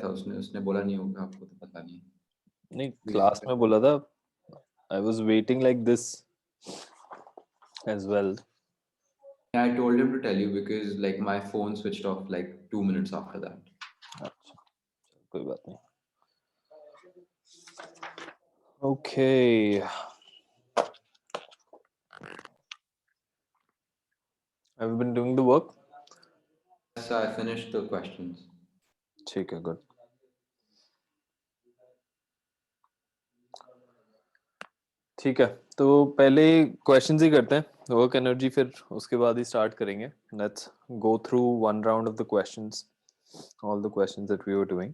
था उसने उसने बोला नहीं होगा, आपको तो पता नहीं। नहीं, क्लास में बोला था. I was waiting like this as well. I told him to tell you because like my phone switched off like 2 minutes after that. अच्छा, कोई बात नहीं. Okay. Have you been doing the work? Yes, I finished the questions. ठीक है, good. ठीक है, तो पहले क्वेश्चंस ही करते हैं. वर्क एनर्जी फिर उसके बाद ही स्टार्ट करेंगे. Let's go through one round of the questions, all the questions that we were doing.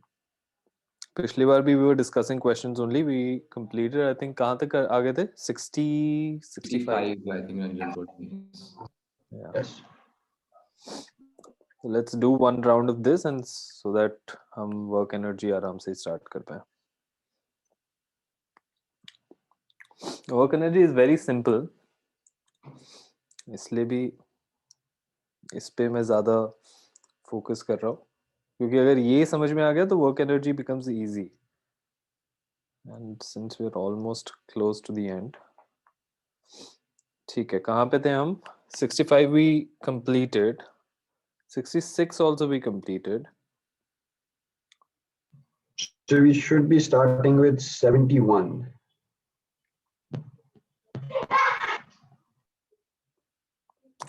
पिछली बार भी we were discussing questions only. We completed, I think, कहाँ तक आ गए थे? 60, 65. 65, I think Ranjan told me. Yeah. Yes. So let's do one round of this and so that हम work energy आराम से स्टार्ट कर पाए. Work energy is very simple, इसलिए भी इस पे मैं ज्यादा फोकस कर रहा हूँ, क्योंकि अगर ये समझ में आ गया तो work energy becomes easy. And since we are almost close to the end. ठीक है, कहाँ पे थे हम? 65 we completed, 66 also we completed. So we should be starting with 71.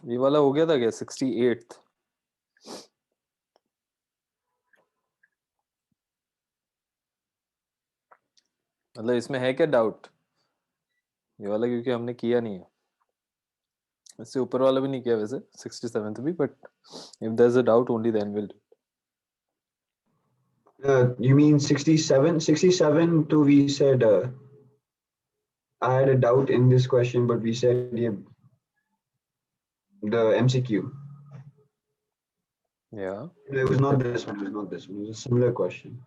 ये वाला हो गया था क्या? 68th? मतलब इसमें है क्या डाउट? ये वाला क्योंकि हमने किया नहीं है, इससे ऊपर वाला भी नहीं किया वैसे, 67th भी, but if there's a doubt only then we'll do it. You mean 67? 67 to we said, I had a doubt in this question, but we said yeah, the MCQ. Yeah. It was not this one. It was not this one. It was a similar question.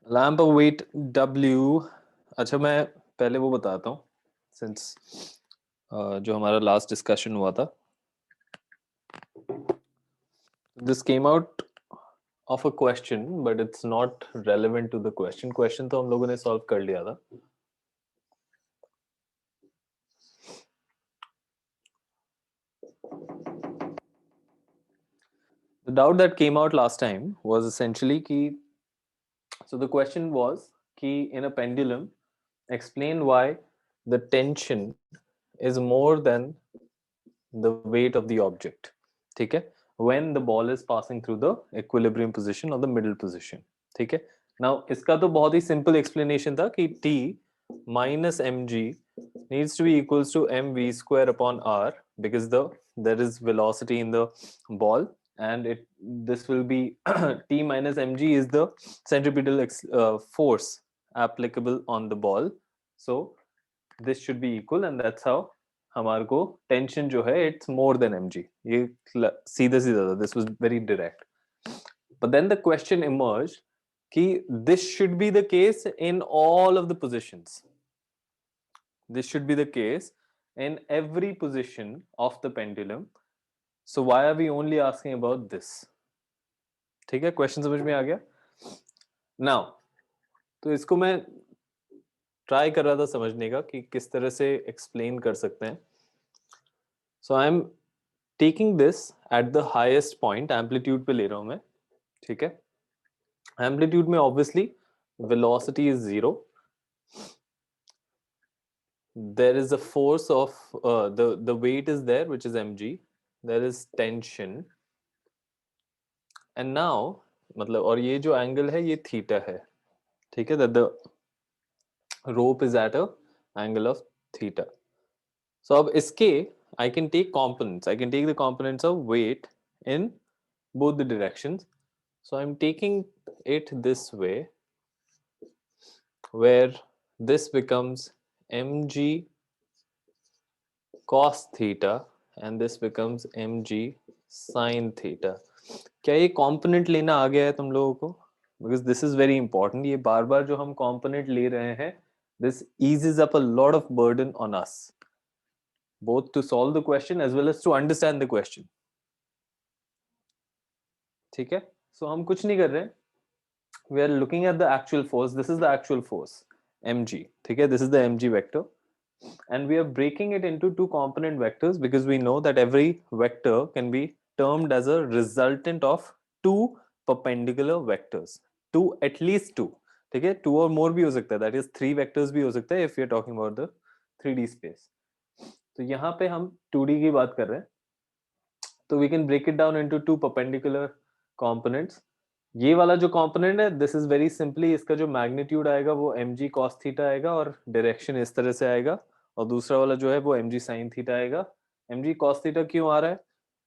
Lamp of weight W. अच्छा, मैं पहले वो बताता हूँ, since जो हमारा last discussion हुआ था. This came out of a question, but it's not relevant to the question. Question तो हम लोगों ने सॉल्व कर लिया था. The doubt that came out last time was essentially कि, so the question was कि in a pendulum, explain why the tension is more than the weight of the object. ठीक है, when the ball is passing through the equilibrium position or the middle position. ठीक है, now इसका तो बहुत ही simple explanation था कि T minus mg needs to be equals to mv square upon r, because there is velocity in the ball, and this will be T minus mg is the centripetal force applicable on the ball, so this should be equal, and that's how हमारे को tension जो है it's more than mg. ये सीधा सीधा था, this was very direct. But then the question emerge कि this should be the case in all of the positions. This should be the case in every position of the pendulum. So why are we only asking about this? ठीक है, question समझ में आ गया? Now तो इसको मैं try कर रहा था समझने का कि किस तरह से एक्सप्लेन कर सकते हैं. So I am taking this at the highest point, amplitude पे ले रहा हूं मैं. ठीक है, एम्पलीट्यूड में obviously velocity is 0. there is a force of the weight is there, which is mg. there is tension, and now मतलब, और ये जो एंगल है ये थीटा है. ठीक है, that the rope is at a angle of theta. So अब इसके I can take components. I can take the components of weight in both the directions. So I'm taking it this way, where this becomes mg cos theta and this becomes mg sin theta. क्या ये component लेना आ गया है तुम लोगों को? Because this is very important. ये बार बार जो हम component ले रहे हैं, this eases up a lot of burden on us, both to solve the question as well as to understand the question. ठीक है, so हम कुछ नहीं कर रहे, we are looking at the actual force. This is the actual force mg. ठीक है, this is the mg vector, and we are breaking it into two component vectors because we know that every vector can be termed as a resultant of two perpendicular vectors, two, at least two. ठीक है, two or more भी हो सकता है, that is three vectors भी हो सकता है if we are talking about the 3D space. तो यहाँ पे हम 2D की बात कर रहे हैं, तो we can break it down into two perpendicular components. ये वाला जो कंपोनेंट है, दिस इज वेरी सिंपली, इसका जो मैग्नीट्यूड आएगा वो mg cos थीटा आएगा और डायरेक्शन इस तरह से आएगा, और दूसरा वाला जो है वो mg sin थीटा आएगा. mg cos थीटा क्यों आ रहा है?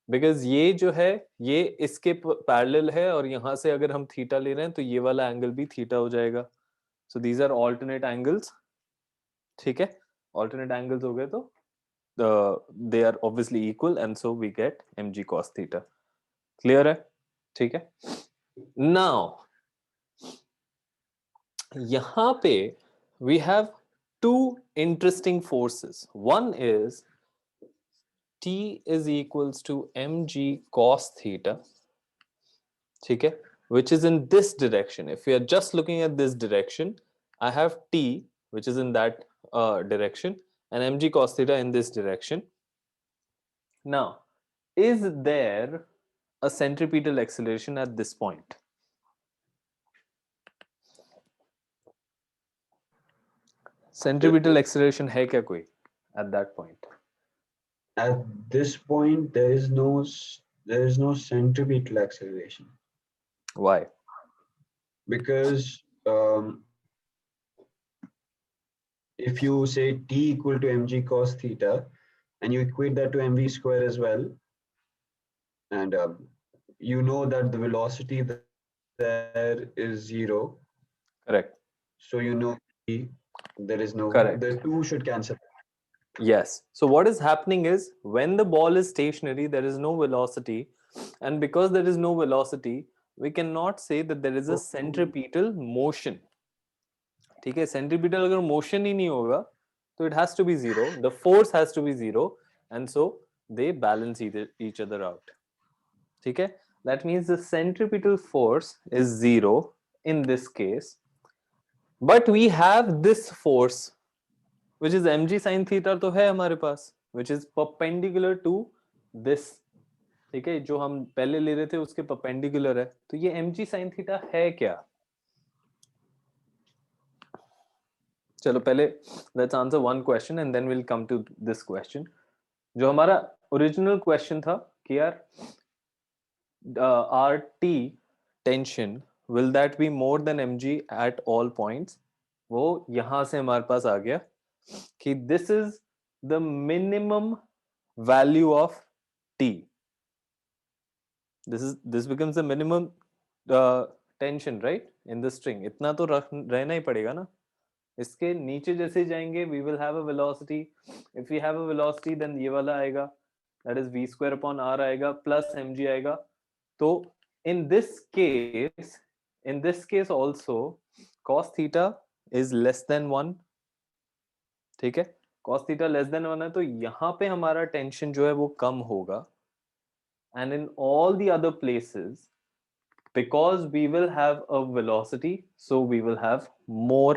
बिकॉज ये जो है ये इसके पैरेलल है, और यहाँ से अगर हम थीटा ले रहे हैं तो ये वाला एंगल भी थीटा हो जाएगा. So these are alternate angles. ठीक है, ऑल्टरनेट एंगल्स हो गए तो they are obviously equal, and so we get mg cos theta. Clear है? ठीक है. Now, यहाँ पे we have two interesting forces. One is T is equals to mg cos theta, ठीक है, which is in this direction. If we are just looking at this direction, I have T which is in that direction and mg cos theta in this direction. Now, is there a centripetal acceleration at this point? Centripetal acceleration है क्या कोई at that point? At this point, there is no centripetal acceleration. Why? Because if you say t equal to mg cos theta, and you equate that to mv square as well, and you know that the velocity there is 0. Correct. So you know there is no. Correct. The two should cancel. Yes. So what is happening is when the ball is stationary, there is no velocity, and because there is no velocity, we cannot say that there is a centripetal motion. ठीक है, centripetal अगर motion ही नहीं होगा तो it has to be zero. The force has to be zero, and so they balance each other out. ठीक है, that means the centripetal force is zero in this case, but we have this force which is mg sin theta तो है हमारे पास, which is perpendicular to this. ठीक है, जो हम पहले ले रहे थे उसके perpendicular है, तो ये mg sin theta है क्या? चलो पहले let's answer one question and then we'll come to this question. जो हमारा original question था कि यार RT tension, will that be more than mg at all points? वो यहां से हमारे पास आ गया कि this is the minimum value of T. This becomes the minimum tension, right, in the string. इतना तो रहना ही पड़ेगा ना. इसके नीचे जैसे जाएंगे we will have a velocity. If we have a velocity then ये वाला आएगा, that is v square upon r आएगा plus mg आएगा. तो in this case also cos theta is less than 1. ठीक है, cos theta less than 1 है, तो यहाँ पे हमारा टेंशन जो है वो कम होगा. And in all the other places, because we will have a velocity, so we will have more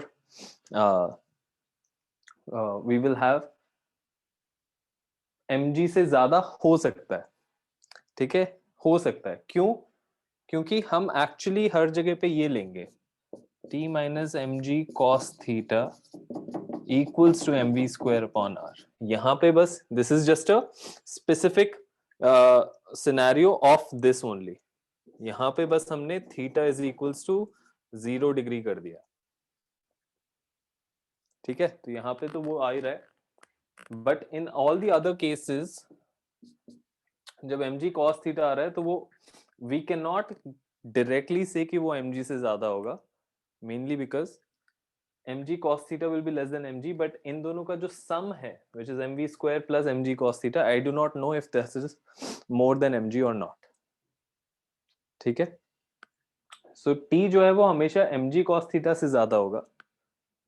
we will have mg से ज्यादा हो सकता है. ठीक है, हो सकता है. क्यों? क्योंकि हम एक्चुअली हर जगह पे ये लेंगे t minus mg cos theta equals to mv square upon r. यहाँ पे बस this is just a specific scenario of this only. यहाँ पे बस हमने theta is equals to 0 degree कर दिया. ठीक है, तो यहाँ पे तो वो आ ही रहा है, but in all the other cases जब mg cos theta आ रहा है तो वो we cannot directly say कि वो mg से ज्यादा होगा, mainly because mg cos theta will be less than mg, but इन दोनों का जो sum है which is mv square plus mg cos theta, I do not know if this is more than mg or not. ठीक है, so t जो है वो हमेशा mg cos theta से ज्यादा होगा,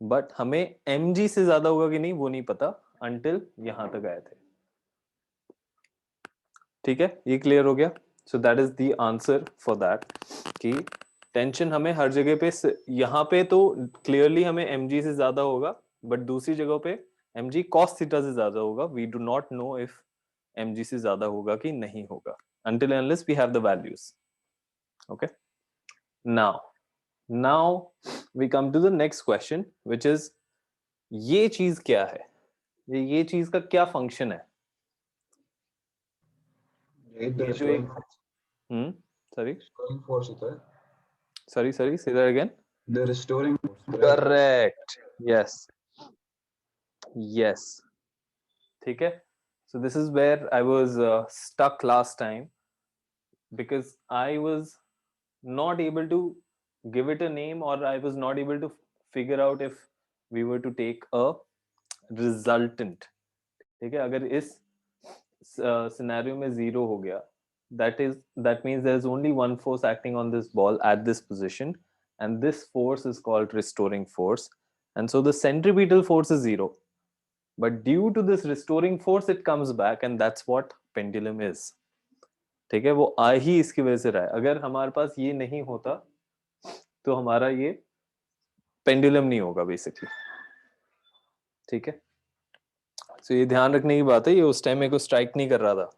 बट हमें mg से ज्यादा होगा कि नहीं वो नहीं पता until यहां तक आए थे. ठीक है, ये क्लियर हो गया. so that is the answer for that कि टेंशन हमें हर जगह पे यहाँ पे तो क्लियरली हमें mg से ज्यादा होगा बट दूसरी जगह पे mg cos थीटा से ज्यादा होगा we do not know if mg से ज्यादा होगा कि नहीं होगा until and unless we have the values. Okay, now we come to the next question which is ये चीज क्या है ये चीज का क्या फंक्शन है Right, the ये जो एक sorry restoring force होता है. sorry say that again. The restoring force, right? Correct. Yes. ठीक है. So this is where I was stuck last time because I was not able to give it a name or I was not able to figure out if we were to take a resultant. ठीक है अगर इस scenario में zero हो गया that means there is only one force acting on this ball at this position and this force is called restoring force and so the centripetal force is zero but due to this restoring force it comes back and that's what pendulum is. ठीक है वो आ ही इसकी वजह से रहा है अगर हमारे पास ये नहीं होता तो हमारा ये पेंडुलम नहीं होगा बेसिकली. ठीक है तो ये ध्यान रखने की बात है ये उस टाइम मेरे को स्ट्राइक नहीं कर रहा था.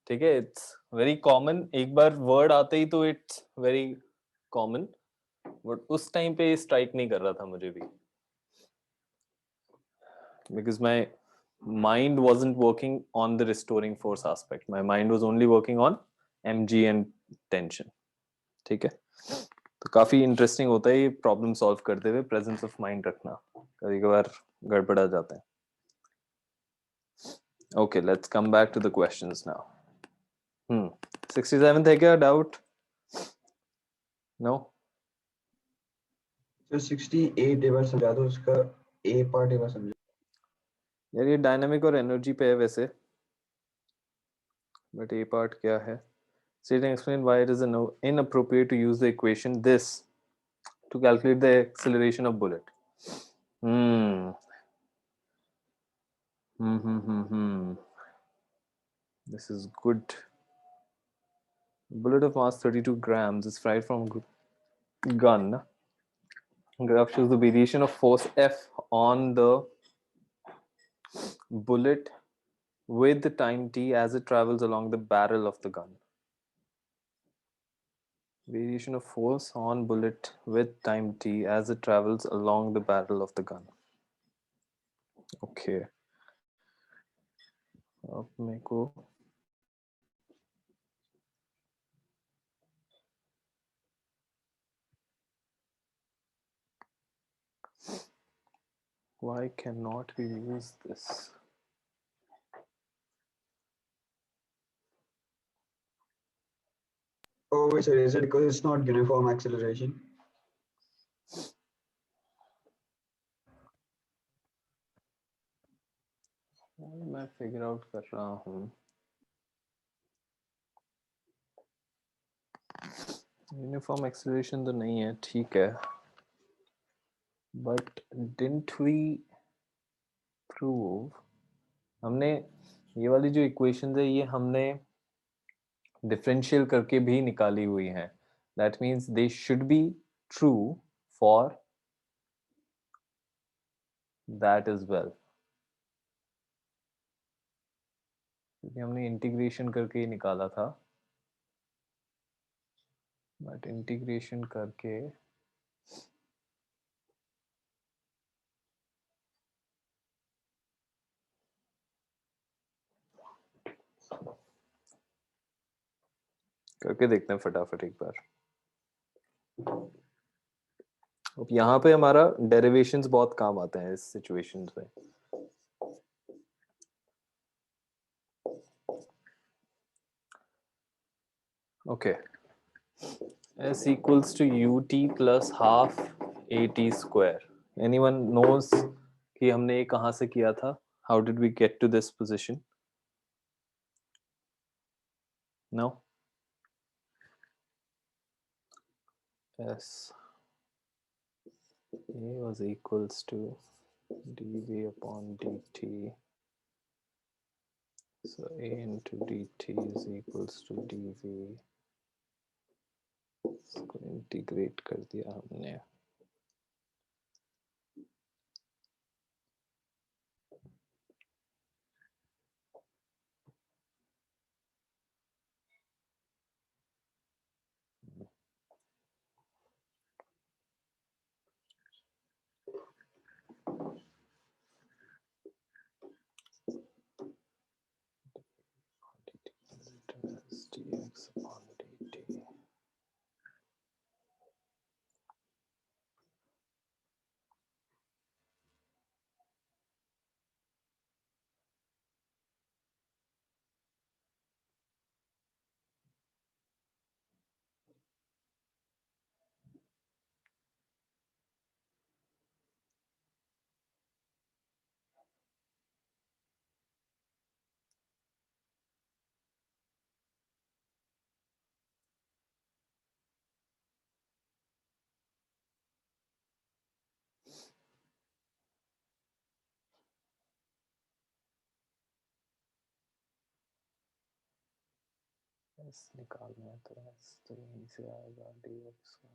ठीक है इट्स वेरी कॉमन एक बार वर्ड आते ही तो इट्स वेरी कॉमन बट उस टाइम पे स्ट्राइक नहीं कर रहा था मुझे भी because my mind wasn't working on the restoring force aspect my mind was only working on mg and tension. ठीक है तो काफी इंटरेस्टिंग होता है ये प्रॉब्लम सॉल्व करते हुए प्रेजेंस ऑफ माइंड रखना कभी कभार गड़बड़ा जाता है. Okay, let's come back to the questions now. 67th है क्या डाउट? No? So 68 एक बार समझा दो उसका A part एक बार समझा. यार ये डायनामिक और एनर्जी पे है वैसे बट A part क्या है? State and explain why it is inappropriate to use the equation this to calculate the acceleration of bullet. This is good. Bullet of mass 32 grams is fired from gun. Graph shows the variation of force F on the bullet with the time t as it travels along the barrel of the gun. Variation of force on bullet with time t as it travels along the barrel of the gun. Okay. अब मेरे को why cannot we use this? Oh wait, sorry, is it because it's not uniform acceleration? मैं figure out कर रहा हूँ. Uniform acceleration तो नहीं है ठीक है बट डिडंट वी प्रूव हमने ये वाली जो इक्वेशन है ये हमने डिफरेंशियल करके भी निकाली हुई हैं that means they should be true for that is well क्योंकि हमने इंटीग्रेशन करके ही निकाला था बट इंटीग्रेशन करके देखते हैं फटाफट एक बार. अब यहाँ पे हमारा डेरिवेशंस बहुत काम आते हैं इस सिचुएशंस में. Okay. S equals to ut plus half at square. Anyone knows कि हमने ये कहाँ से किया था? How did we get to this position? No? S A was equals to dv upon dt So a into dt is equals to dv. इसको integrate कर दिया हमने. dx upon dt. S निकालना है तो S तो यहीं से आएगा dx का.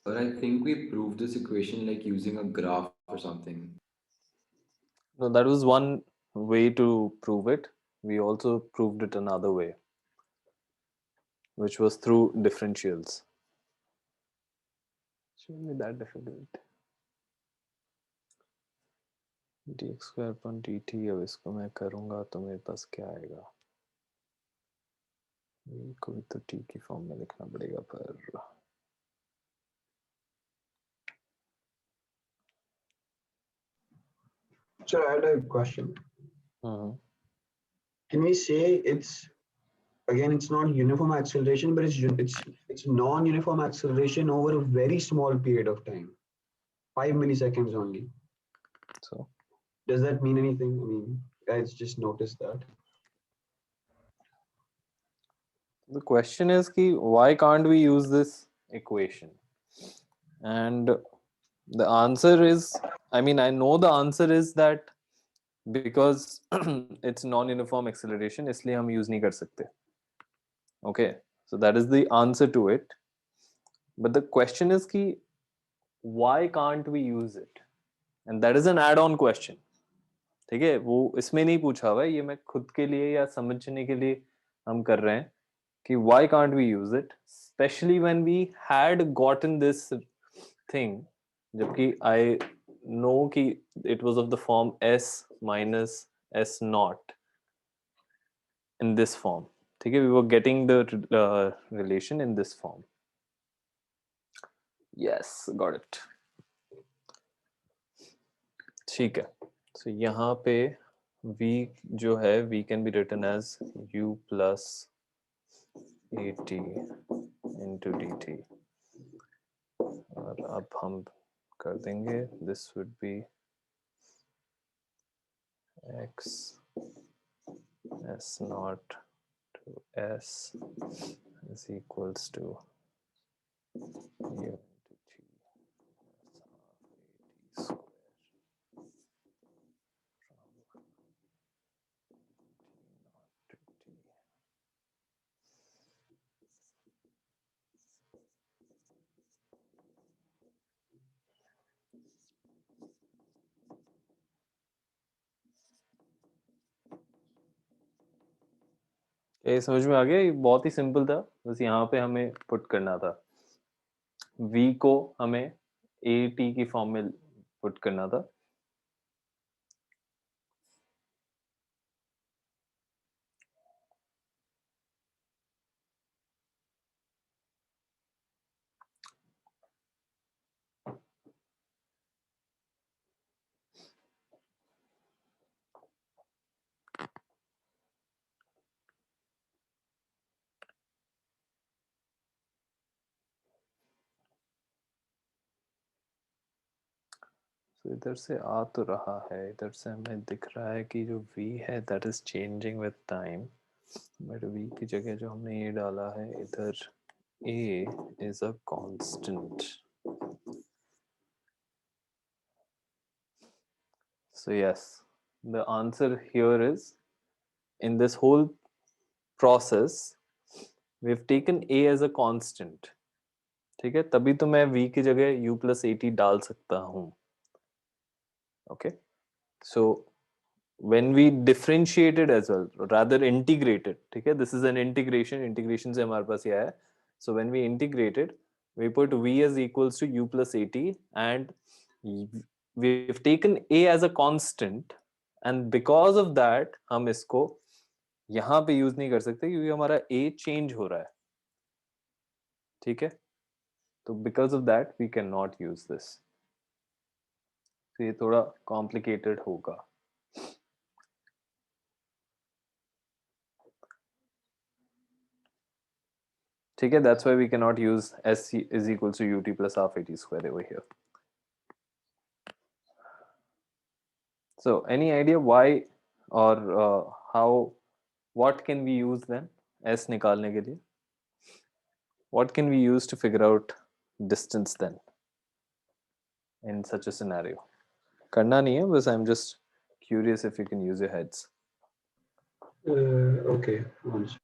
But I think we proved this equation like using a graph or something. No, that was one way to prove it. We also proved it another way, which was through differentials. Shouldn't be that difficult. dx square upon dt. अब इसको मैं करूँगा तो मेरे पास क्या आएगा? को भी तो t की फॉर्म में लिखना पड़ेगा पर. So I had a question. Can we say it's not uniform acceleration, but it's non-uniform acceleration over a very small period of time, 5 milliseconds only. So Does that mean anything? I mean, guys just noticed that. the question is ki, why can't we use this equation? And the answer is, I mean, I know the answer is that because it's non-uniform acceleration, इसलिए हम use नहीं कर सकते. Okay, so that is the answer to it. But the question is कि why can't we use it? And that is an add-on question. ठीक है, वो इसमें नहीं पूछा हुआ है, ये मैं खुद के लिए या समझने के लिए हम कर रहे हैं कि why can't we use it, especially when we had gotten this thing, जबकि I know कि it was of the form s minus s naught in this form. ठीक है, we were getting the relation in this form. Yes, got it. ठीक है, so यहाँ पे v जो है v can be written as u plus at into dt. और अब हम कर देंगे, this would be x s naught to s is equals to u into t plus half at square from t naught to t. ये समझ में आ गया? ये बहुत ही सिंपल था, बस यहाँ पे हमें पुट करना था, v को हमें at की फॉर्म में पुट करना था. तो इधर से आ तो रहा है, इधर से हमें दिख रहा है कि जो v है that is changing with time, but v की जगह जो हमने ये डाला है इधर a is a constant. So yes, the answer here is, in this whole process we've taken a as a constant. ठीक है, तभी तो मैं v की जगह u plus at डाल सकता हूँ. Okay, so when we differentiated as well, rather integrated, ठीक है, this is an integration से हमारे पास ये आया. So when we integrated, we put v as equals to u plus at, and we've taken a as a constant, and because of that हम इसको यहाँ पे यूज नहीं कर सकते क्योंकि हमारा a चेंज हो रहा है. ठीक है, तो because of that we cannot use this. तो ये थोड़ा complicated होगा. ठीक है, that's why we cannot use s is equals to ut plus half at square over here. So any idea why or how, what can we use then s निकालने के लिए? What can we use to figure out distance then in such a scenario? करना नहीं है, बस I'm just curious if you can use your heads. Okay. One second.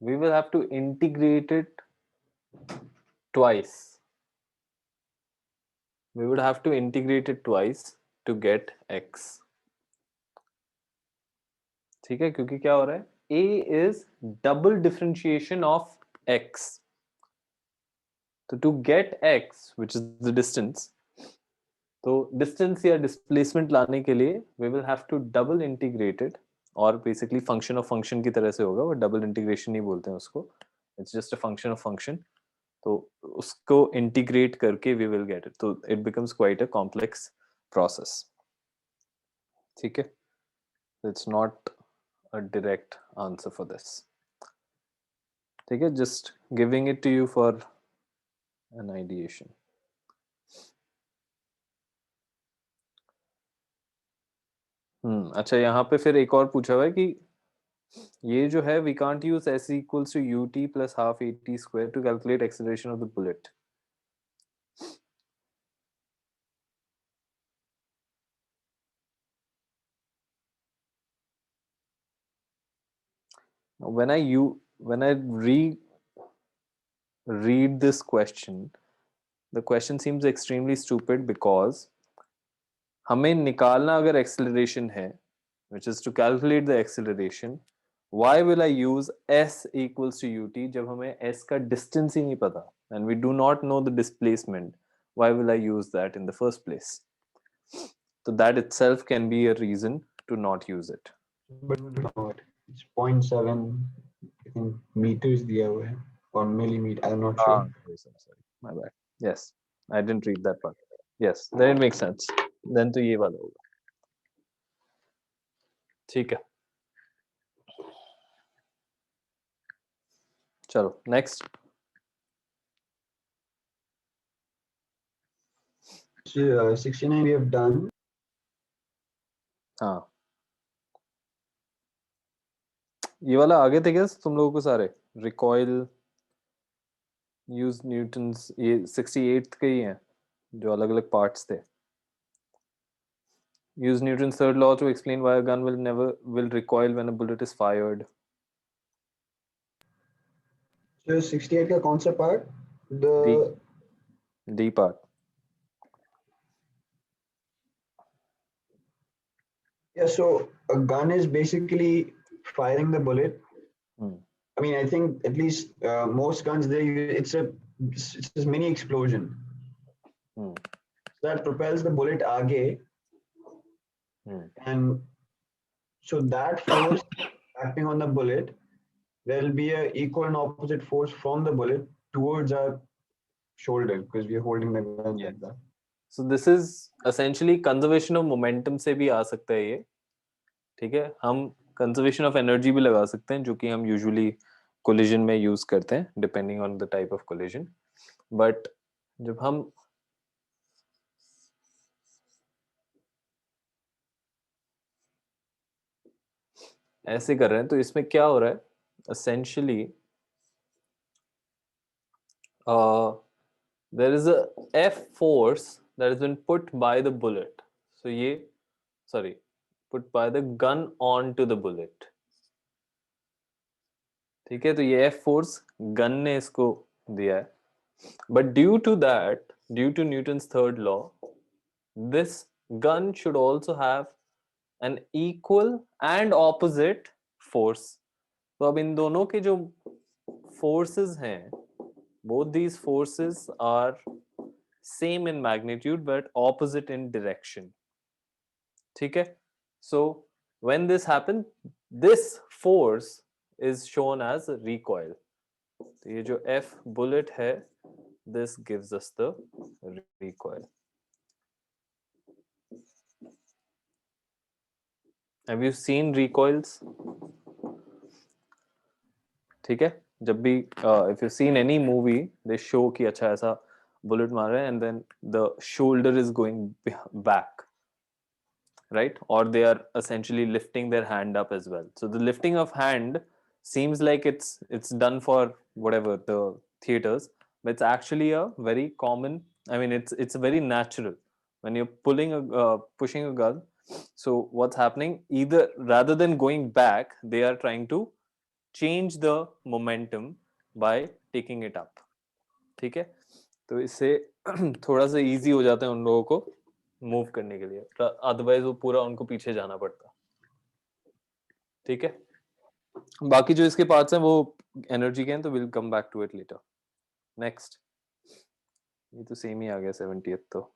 We will have to integrate it twice. We would have to integrate it twice to get x. ठीक है, क्योंकि क्या हो रहा है, a is double differentiation of x. तो to get x, which is the distance, तो distance या displacement लाने के लिए we will have to double integrate it, और basically function of function की तरह से होगा, वो double integration नहीं बोलते हैं उसको, it's just a function of function. तो उसको integrate करके we will get it, तो it becomes quite a complex process. ठीक है, it's not a direct answer for this. ठीक है, just giving it to you for an ideation. अच्छा, यहाँ पे फिर एक और पूछा हुआ है कि ये जो है, we can't use s equals to ut plus half at square to calculate acceleration of the bullet. When I read this question, the question seems extremely stupid because हमें निकालना अगर acceleration है, which is to calculate the acceleration, why will I use s equals to ut जब हमें s का distance ही नहीं पता, and we do not know the displacement? Why will I use that in the first place? So that itself can be a reason to not use it. But not. It's 0.7, I think, meters दिया हुआ है, or millimeter. I'm not sure. Sorry, my bad. Yes, I didn't read that part. Yes, then it makes sense. Then तो ये वाला होगा. ठीक है. चलो next. 69 we have done. हाँ, ये वाला आगे थे क्या तुम लोगों को सारे? Recoil, use Newton's, ये 68th के ही हैं जो अलग अलग parts थे. Use Newton's third law to explain why a gun will recoil when a bullet is fired. So 68 का कौन सा part? The D part. Yeah, so a gun is basically firing the bullet. Hmm. I mean, I think at least most guns it's a mini explosion Hmm. that propels the bullet आगे, Hmm. and so that force acting on the bullet, there will be a equal and opposite force from the bullet towards our shoulder because we are holding the gun like that. So this is essentially conservation of momentum से भी आ सकता है ये, ठीक है. हम conservation of energy भी लगा सकते हैं, जो कि हम usually collision में use करते हैं, depending on the type of collision. But जब हम ऐसे कर रहे हैं, तो इसमें क्या हो रहा है? Essentially, there is a F force that has been put by the bullet. So ये, sorry, put by the gun onto the bullet. ठीक है, तो ये F force गन ने इसको दिया है. But due to that, due to Newton's third law, this gun should also have an equal and opposite force. तो अब इन दोनों के जो forces हैं, both these forces are same in magnitude but opposite in direction. ठीक है? So when this happens, this force is shown as recoil. तो ये जो F bullet है, this gives us the recoil. Have you seen recoils? ठीक है, जब भी if you've seen any movie, they show कि अच्छा ऐसा bullet मार रहे हैं and then the shoulder is going back, right? Or they are essentially lifting their hand up as well. So the lifting of hand seems like it's done for whatever the theaters, but it's actually a very common. I mean, it's very natural when you're pushing a gun. So what's happening? Either rather than going back, they are trying to change the momentum by taking it up. ठीक है, तो इससे थोड़ा सा easy हो जाता है उन लोगों को मूव करने के लिए, अदरवाइज वो पूरा उनको पीछे जाना पड़ता. ठीक है, बाकी जो इसके पार्ट्स हैं वो एनर्जी के हैं, तो will come back to it later. Next, ये तो सेम ही आ गया 70th. तो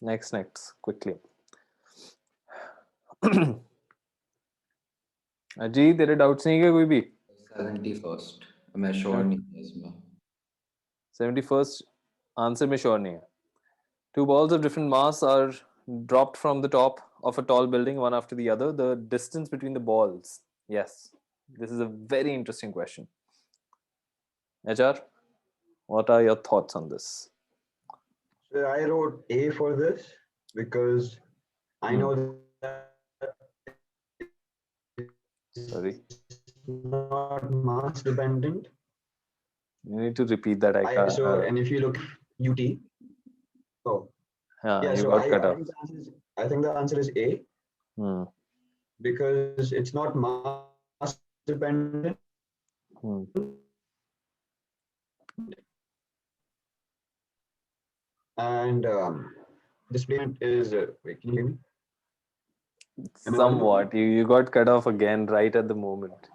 नेक्स्ट क्विकली. अजी तेरे डाउट्स नहीं है कोई भी? 71st मैं श्योर नहीं हूँ इसमें. 71st आंसर में श्योर नहीं है. Two balls of different mass are dropped from the top of a tall building, one after the other. The distance between the balls. Yes, this is a very interesting question. HR, what are your thoughts on this? So I wrote A for this because I know that Sorry, it's not mass dependent. you need to repeat that. I can't. And if you look at UT, oh yeah, you so got cut off. I think the answer is A Hmm. because it's not mass dependent. Hmm. And displacement is wait, can you hear me? Somewhat. You got cut off again right at the moment.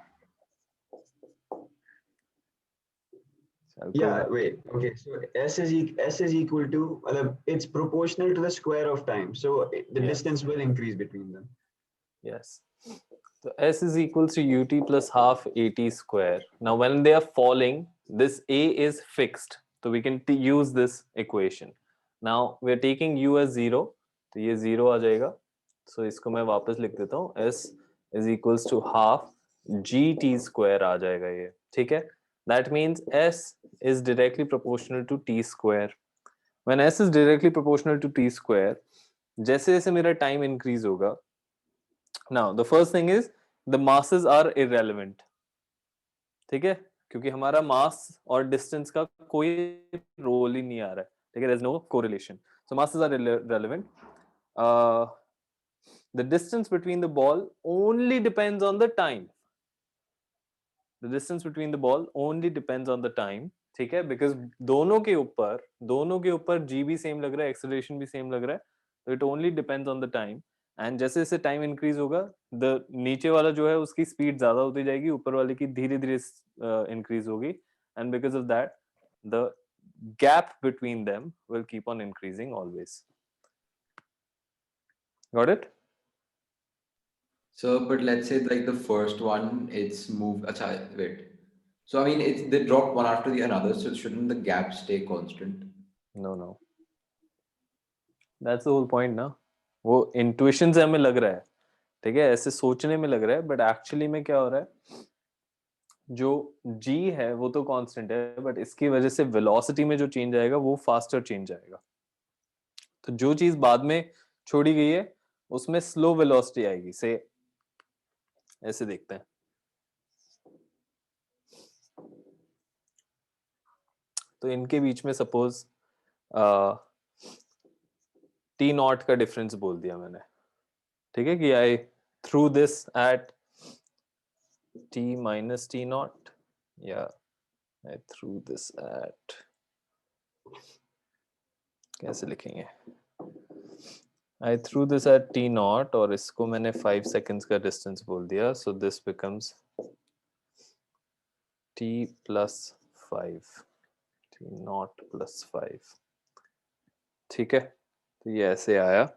Yeah, wait. Okay, so S is equal to it's proportional to the square of time. So the distance will increase between them. Yes. So S is equals to UT plus half AT square. Now when they are falling, this A is fixed. So we can use this equation. Now we are taking U as 0. तो ये 0 आ जाएगा. So इसको मैं वापस लिख देता हूँ. S is equals to half GT square आ जाएगा ये. ठीक है? That means S is directly proportional to T square. When S is directly proportional to T square, जैसे जैसे मेरा time increase होगा, now the first thing is the masses are irrelevant. ठीक है, क्योंकि हमारा मास और डिस्टेंस का कोई रोल ही नहीं आ रहा है. ठीक है, there is no correlation. So masses are irrelevant. The distance between the ball only depends on the time. the distance between the ball only depends on the time, ठीक है, because दोनों के ऊपर g भी same लग रहा है, acceleration भी same लग रहा है, so it only depends on the time. And जैसे जैसे time increase होगा, the नीचे वाला जो है उसकी speed ज़्यादा होती जाएगी, ऊपर वाले की धीरे धीरे increase होगी, and because of that the gap between them will keep on increasing always. Got it? So, but let's say like the first one, it's moved. Acha, wait. So I mean, it's they dropped one after the another. So shouldn't the gap stay constant? No. That's the whole point ना. वो intuition से हमें लग रहा है, ठीक है, ऐसे सोचने में लग रहा है, but actually में क्या हो रहा है, जो g है वो तो कांस्टेंट है, बट इसकी वजह से वेलोसिटी में जो चेंज आएगा वो फास्टर चेंज आएगा. तो जो चीज बाद में छोड़ी गई है उसमें स्लो वेलोसिटी आएगी. से ऐसे देखते हैं. तो इनके बीच में सपोज टी नॉट का डिफरेंस बोल दिया मैंने, ठीक है, कि I threw this at t minus t naught, या I threw this at, कैसे लिखेंगे, I threw this at t naught और इसको मैंने 5 seconds का डिस्टेंस बोल दिया, so this becomes t plus 5, t naught plus 5, ठीक है. तो ये ऐसे आया.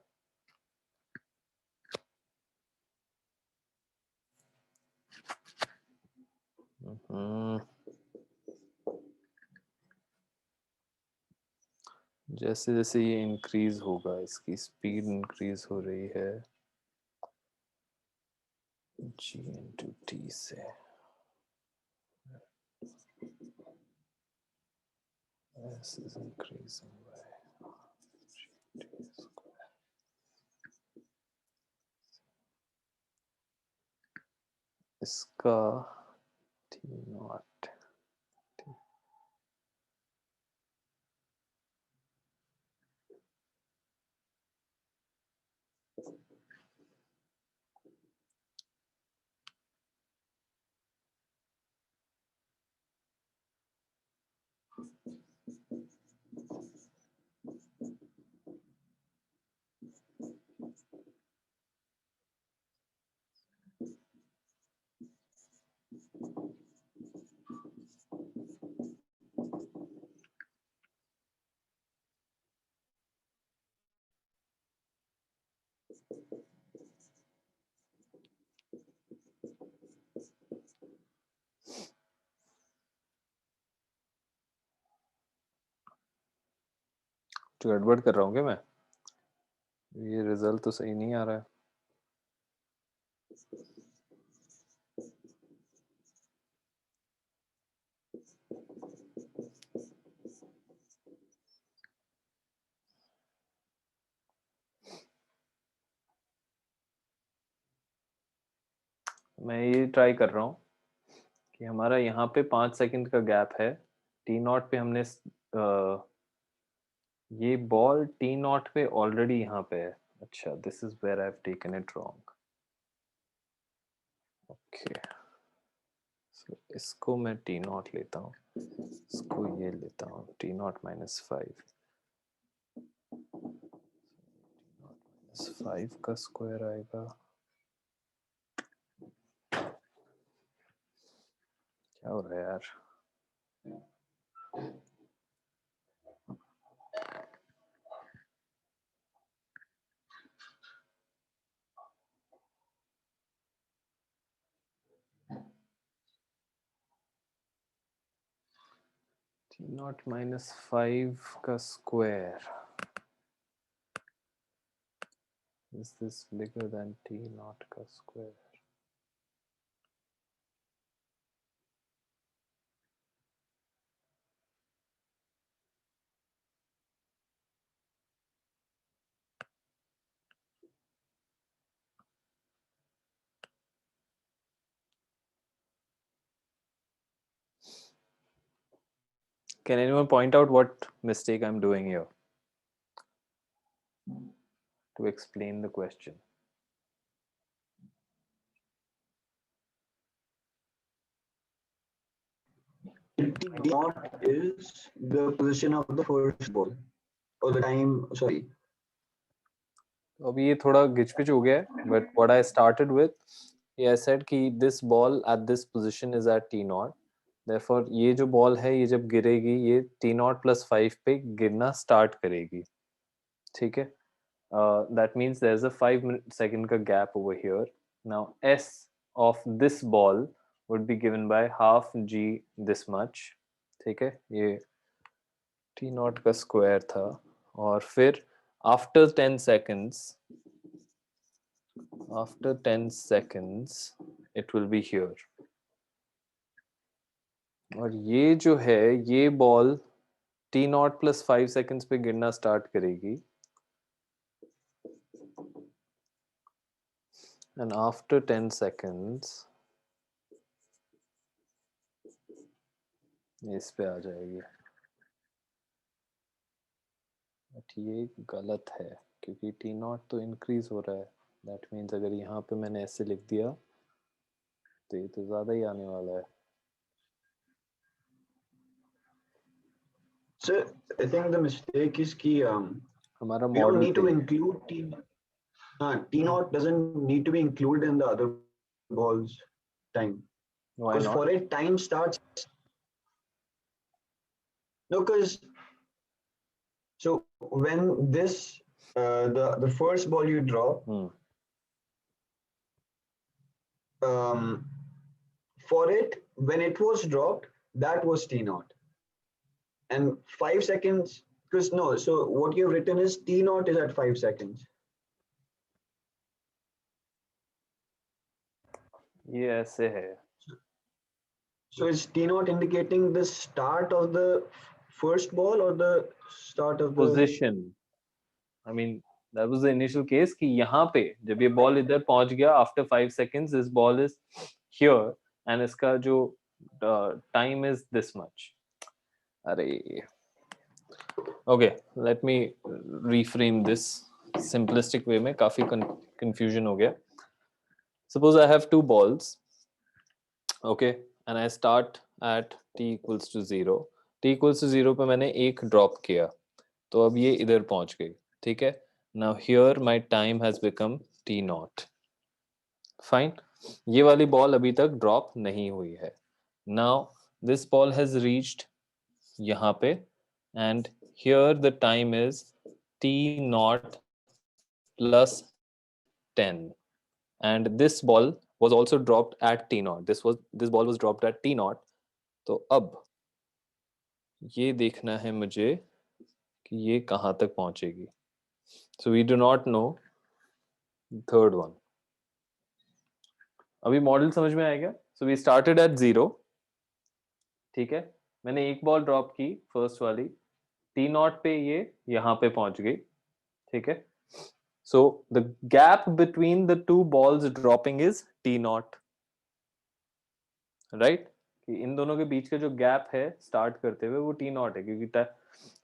जैसे जैसे ये इंक्रीज होगा, इसकी स्पीड इंक्रीज हो रही है g into t से. S is increasing by g t square. इसका t naught t. तो गड़बड़ कर रहा हूँ क्या मैं? ये रिजल्ट तो सही नहीं आ रहा है. मैं ये ट्राई कर रहा हूँ कि हमारा यहाँ पे 5 सेकंड का गैप है. टी नॉट पे हमने ये बॉल टी नॉट पे ऑलरेडी यहाँ पे है. अच्छा, this is where I have taken it wrong. Okay, so इसको मैं टी नॉट लेता हूँ, इसको ये लेता हूँ टी नॉट माइनस 5. माइनस 5 का स्क्वायर आएगा. क्या हो रहा है यार? t naught minus 5 का square, is this bigger than t naught का square? Can anyone point out what mistake I'm doing here to explain the question? D naught is the position of the first ball or the time. Sorry. अभी ये थोड़ा गिचपिच हो गया है, but what I started with, I said कि this ball at this position is at t naught. Therefore ये जो ball है ये जब गिरेगी ये t naught plus 5 पे गिरना स्टार्ट करेगी, ठीक है. That means there's a 5 second का gap over here. Now s of this ball would be given by half g this much, ठीक है. ये t naught का स्क्वायर था और फिर after 10 seconds it will be here. और ये जो है ये ball t naught plus 5 seconds पे गिरना स्टार्ट करेगी and after 10 seconds इस पे आ जाएगी. बट ये गलत है क्योंकि टी नॉट तो इंक्रीज हो रहा है. दैट मीन्स अगर यहाँ पे मैंने ऐसे लिख दिया तो ये तो ज्यादा ही आने वाला है. So I think the mistake is कि हमारा we don't model need to include T. T naught doesn't need to be included in the other balls time. Why Because not? for it time starts. No, because so when this the first ball you drop, for it when it was dropped that was t naught, and 5 seconds because no. So what you've written is t naught is at 5 seconds. ये ऐसे है. So is t naught indicating the start of the first ball or the start of the position. I mean that was the initial case कि यहाँ पे जब ये ball इधर पहुंच गया after 5 seconds this ball is here and इसका जो time is this much. अरे okay, let me reframe this simplistic way में. काफी confusion हो गया. Suppose I have two balls, okay, and I start at t equals to 0. t equals to 0 पे मैंने एक ड्रॉप किया तो अब ये इधर पहुंच गई, ठीक है. Now here my time has become t naught. Fine. ये वाली बॉल अभी तक ड्रॉप नहीं हुई है. Now this ball has reached यहाँ पे and here the time is t naught plus 10 and this ball was also dropped at t naught. This ball was dropped at t naught. तो अब ये देखना है मुझे कि ये कहाँ तक पहुंचेगी. So we do not know third one. अभी मॉडल समझ में आएगा. So we started at 0, ठीक है. मैंने एक बॉल ड्रॉप की फर्स्ट वाली t नॉट पे, ये यहाँ पे पहुंच गई, ठीक है. So the gap between the two balls dropping is t naught, right? कि इन दोनों के बीच का जो गैप है स्टार्ट करते हुए वो t नॉट है क्योंकि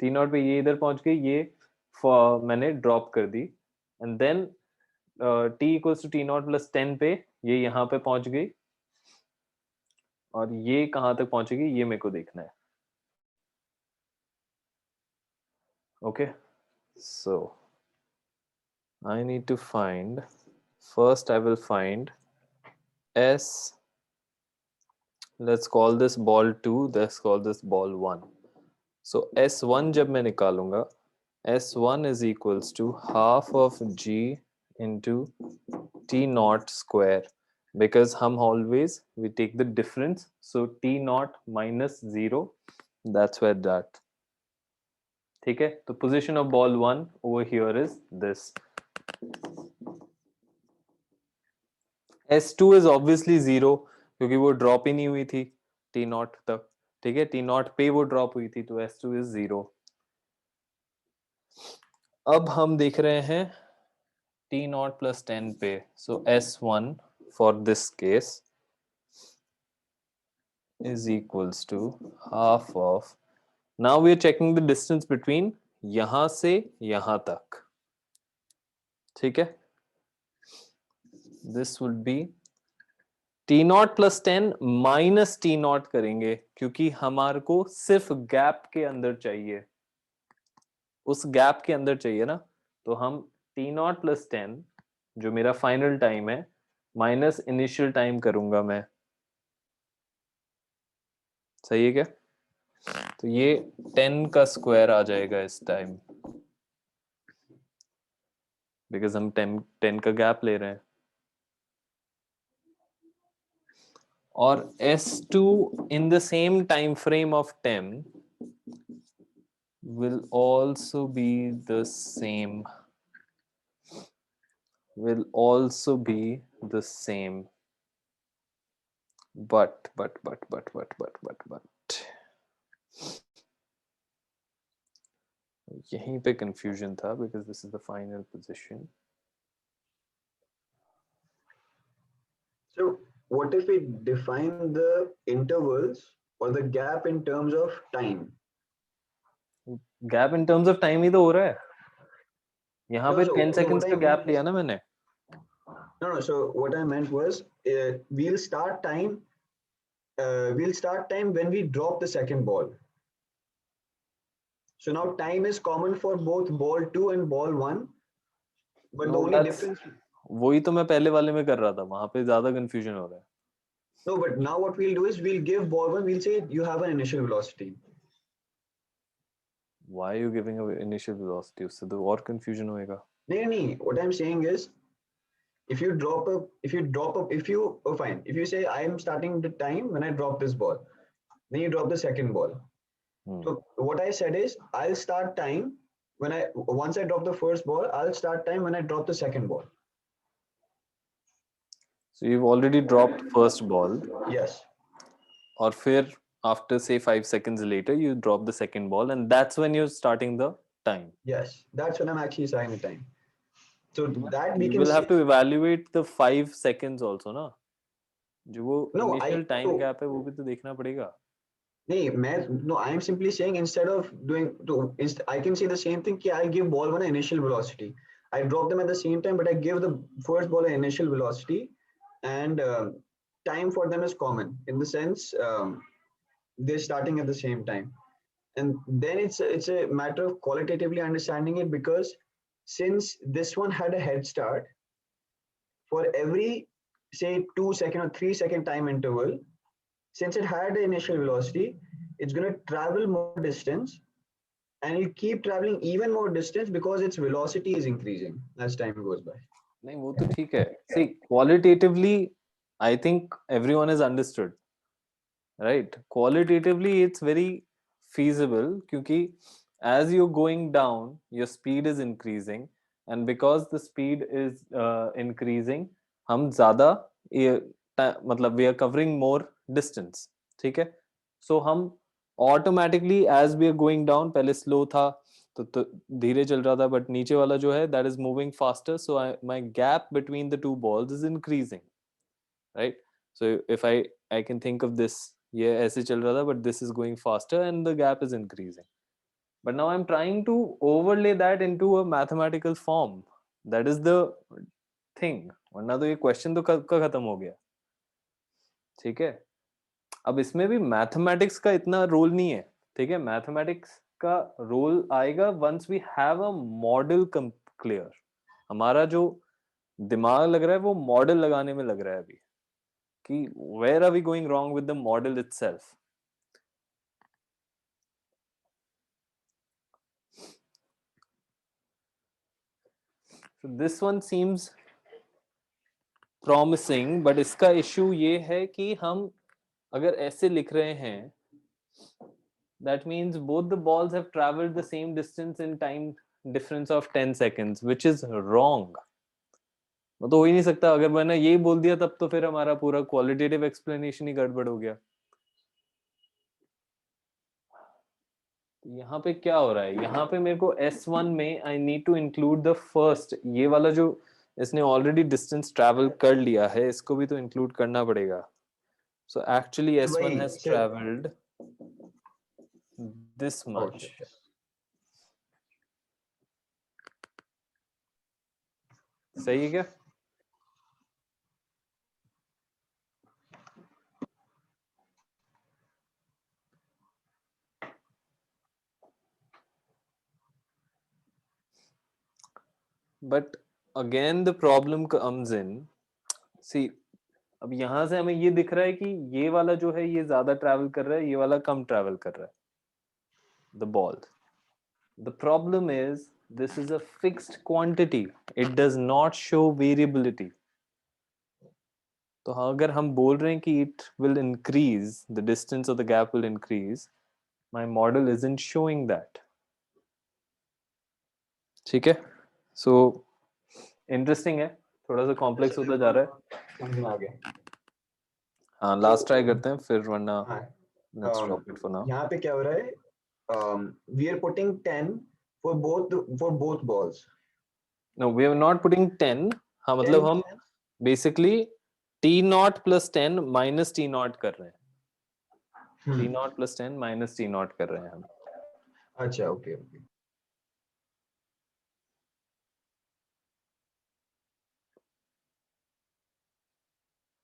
t नॉट पे ये इधर पहुंच गई, ये मैंने ड्रॉप कर दी and then t equals to t not plus 10 पे ये यहाँ पे पहुंच गई और ये कहाँ तक पहुंचेगी ये मेरे को देखना है. Okay, so I need to find, first I will find s, let's call this ball 2, let's call this ball 1. So s1 जब मैं निकालूंगा, s1 is equals to half of g into t naught square, because हम always we take the difference, so t naught minus 0, that's where that. ठीक है. तो position of ball 1 over here is this. S2 is obviously 0 क्योंकि वो drop ही नहीं हुई थी t not तक, ठीक है. t नॉट पे वो ड्रॉप हुई थी तो S2 is 0. अब हम देख रहे हैं t नॉट plus 10 पे, so S1 for this case is equals to half of, now we are checking the distance between यहाँ से यहाँ तक, ठीक है. This would be T not plus 10 minus T not करेंगे क्योंकि हमारे को सिर्फ गैप के अंदर चाहिए, उस गैप के अंदर चाहिए ना, तो हम टी नॉट प्लस 10 जो मेरा फाइनल टाइम है माइनस इनिशियल टाइम करूंगा मैं, सही है क्या? तो ये 10 का स्क्वायर आ जाएगा इस टाइम, बिकॉज हम 10 का गैप ले रहे हैं। और S2 in the same time frame of 10 will also be the same, will also be the same, but यहीं पे confusion था because this is the final position. So what if we define the intervals or the gap in terms of time? Gap in terms of time ही तो हो रहा है, यहाँ No, पे so 10 no, what seconds I का meant gap is, लिया ना मैंने। no, so what I meant was, we'll start time. We'll start time when we drop the second ball. So now time is common for both ball 2 and ball 1, but the No, only that's difference. वही तो मैं पहले वाले में कर रहा था, वहां पे ज्यादा कंफ्यूजन हो रहा है। No, but now what we'll do is we'll give ball 1. We'll say you have an initial velocity. Why are you giving a initial velocity? उससे तो और confusion होएगा। No. What I'm saying is, if you drop a, oh fine, if you say I am starting the time when I drop this ball, then you drop the second ball. So what I said is I'll start time when once I drop the first ball, I'll start time when I drop the second ball. So you've already dropped first ball, Yes. और फिर after say 5 seconds later you drop the second ball and that's when you're starting the time. Yes, that's when I'm actually starting the time. So that we You can will have say. to evaluate the 5 seconds also ना, जो वो No, initial time so gap है वो भी तो देखना पड़ेगा। no, I am simply saying instead of doing I can say the same thing. I'll give ball 1 an initial velocity. I drop them at the same time, but I give the first ball an initial velocity, and time for them is common in the sense they're starting at the same time. And then it's a matter of qualitatively understanding it, because since this one had a head start, for every say 2 second or 3 second time interval, since it had the initial velocity, it's going to travel more distance, and it'll keep traveling even more distance because its velocity is increasing as time goes by. नहीं वो तो ठीक है, see qualitatively I think everyone has understood, right? Qualitatively it's very feasible क्योंकि as you're going down your speed is increasing and because the speed is increasing हम ज्यादा मतलब we are covering more distance, ठीक है? So हम automatically as we are going down, पहले slow था तो धीरे चल रहा था, but नीचे वाला जो है that is moving faster, so my gap between the two balls is increasing, right? So if I can think of this, ये ऐसे चल रहा था but this is going faster and the gap is increasing, but now I'm trying to overlay that into a mathematical form. That is the thing, वरना तो ये question तो कब का खत्म हो गया, ठीक है? अब इसमें भी मैथमेटिक्स का इतना रोल नहीं है, ठीक है? मैथमेटिक्स का रोल आएगा once we have a model clear. हमारा जो दिमाग लग रहा है वो मॉडल लगाने में लग रहा है अभी, कि where are we going wrong with the model itself. So this one seems promising, but इसका इशू ये है कि हम अगर ऐसे लिख रहे हैं, that means both the balls have traveled the same distance in time difference of 10 seconds, which is wrong. वो तो हो ही नहीं सकता। अगर मैंने यही बोल दिया तब तो फिर हमारा पूरा क्वालिटेटिव एक्सप्लेनेशन ही गड़बड़ हो गया। यहाँ पे क्या हो रहा है, यहाँ पे मेरे को S1 में I need to include the first, ये वाला जो इसने ऑलरेडी डिस्टेंस ट्रैवल कर लिया है इसको भी तो इंक्लूड करना पड़ेगा। So actually S1 has travelled this much. सही है क्या? but again the problem comes in, see, अब यहाँ से हमें ये दिख रहा है कि ये वाला जो है ये ज्यादा ट्रैवल कर रहा है, ये वाला कम ट्रैवल कर रहा है, the ball. The problem is this is a fixed quantity, it does not show variability. तो अगर हम बोल रहे हैं कि it will increase, the distance of the gap will increase, my model isn't showing that. ठीक है, so interesting है, थोड़ा सा कॉम्प्लेक्स होता जा रहा है. समझ में आ गया. हाँ, लास्ट ट्राई करते हैं फिर, वरना हाँ, let's drop it for now. यहाँ पे क्या हो रहा है? We are putting 10 for both balls. No, we are not putting 10. हाँ, 10 मतलब हम क्या है? basically T0 plus 10 minus T0 कर रहे हैं. T0 plus 10 minus T0 कर रहे हैं हम. अच्छा, ओके ओके.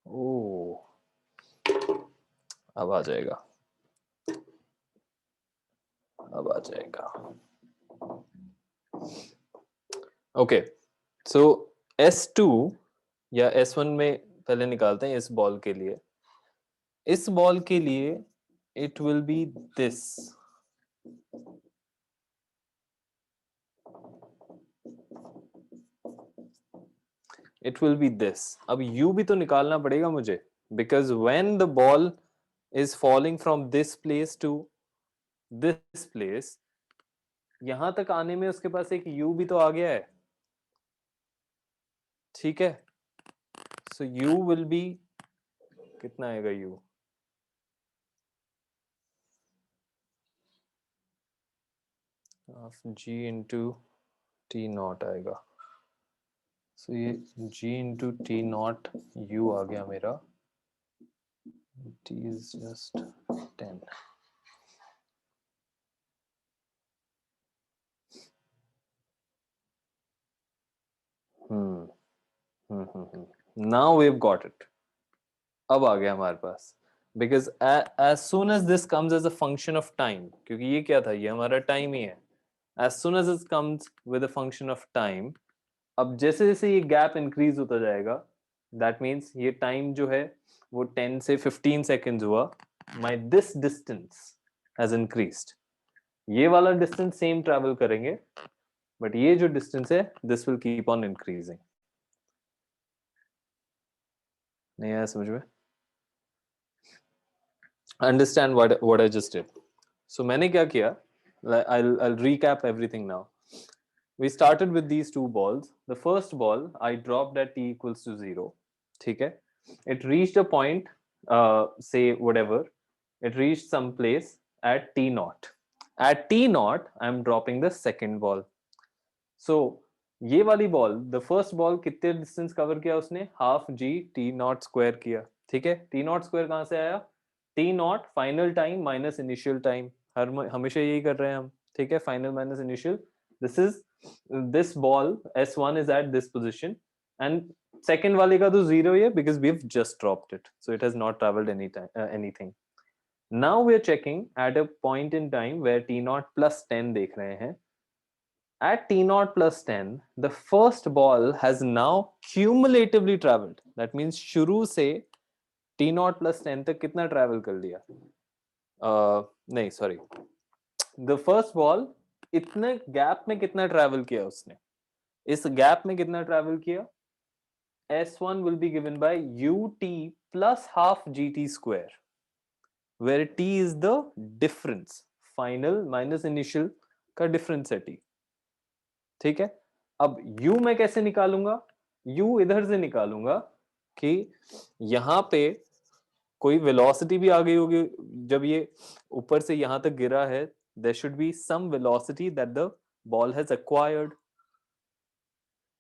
ओह, अब आ जाएगा, अब आ जाएगा. ओके, सो S2 या S1 में पहले निकालते हैं इस बॉल के लिए. इस बॉल के लिए it will be this. It will be this. अब U भी तो निकालना पड़ेगा मुझे, because when the ball is falling from this place to this place, यहां तक आने में उसके पास एक U भी तो आ गया है. ठीक है, so U will be, कितना आएगा U? Of G into T naught आएगा. So ये G into T naught U आ गया मेरा. T is just 10. Now we've got it. अब आ गया हमारे पास. Because as soon as this comes as a function of time, क्योंकि ये क्या था, ये हमारा time ही है. As soon as it comes with a function of time, अब जैसे जैसे ये गैप इंक्रीज होता जाएगा, that means ये टाइम जो है वो 10 से 15 seconds हुआ, my this distance has increased. ये वाला डिस्टेंस सेम ट्रैवल करेंगे, बट ये जो डिस्टेंस है this will keep on increasing. नहीं आया समझ में? Understand what I just did. So मैंने क्या किया, I'll recap everything now. We started with these two balls. The first ball I dropped at t equals to 0. ठीक है, it reached a point, say whatever, it reached some place at t naught. At t naught I'm dropping the second ball. So ये वाली ball, the first ball कितने distance cover किया उसने, half G T not square किया. ठीक है, T not square कहाँ से आया, T not final time minus initial time, हमेशा यही कर रहे हैं हम. ठीक है, final minus initial. This ball S1 is at this position and second वाले का तो जीरो ही है because we've just dropped it, so it has not traveled anything. Now we are checking at a point in time where t naught plus 10 देख रहे हैं. At t naught plus 10, the first ball has now cumulatively traveled. That means शुरू से t naught plus 10 तक कितना travel कर लिया? नहीं, sorry. The first ball इतने गैप में कितना travel किया उसने? इस गैप में कितना travel किया? S1 will be given by ut plus half gt square, where t is the difference. Final minus initial का difference है t. ठीक है, अब u मैं कैसे निकालूंगा? u इधर से निकालूंगा कि यहां पे कोई वेलोसिटी भी आ गई होगी जब ये ऊपर से यहां तक गिरा है. there should be some velocity that the ball has acquired,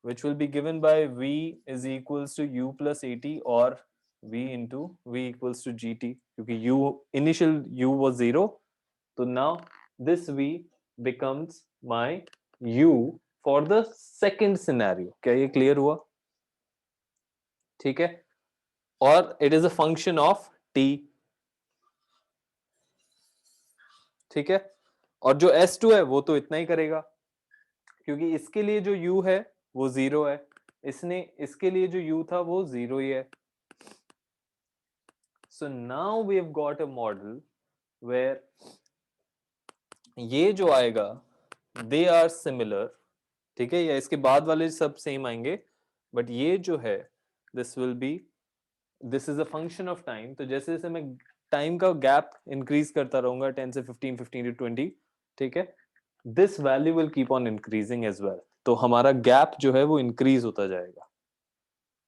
which will be given by v is equals to u plus at or v into v equals to gt, क्योंकि u initial u was 0, so now this v becomes my u for the second scenario. क्या ये clear हुआ? ठीक है, और it is a function of t. ठीक है, और जो S2 है वो तो इतना ही करेगा, क्योंकि इसके लिए जो u है वो 0 है, इसने इसके लिए जो u था वो 0 ही है. So now we have got a model where ये जो आएगा they are similar, ठीक है, या इसके बाद वाले सब सेम आएंगे, बट ये जो है this will be, this is a function of time. तो जैसे जैसे मैं टाइम का गैप इंक्रीज करता रहूंगा 10 से 15, 15 to 20, ठीक है, this value will keep on increasing as well. तो हमारा गैप जो है वो इंक्रीज होता जाएगा,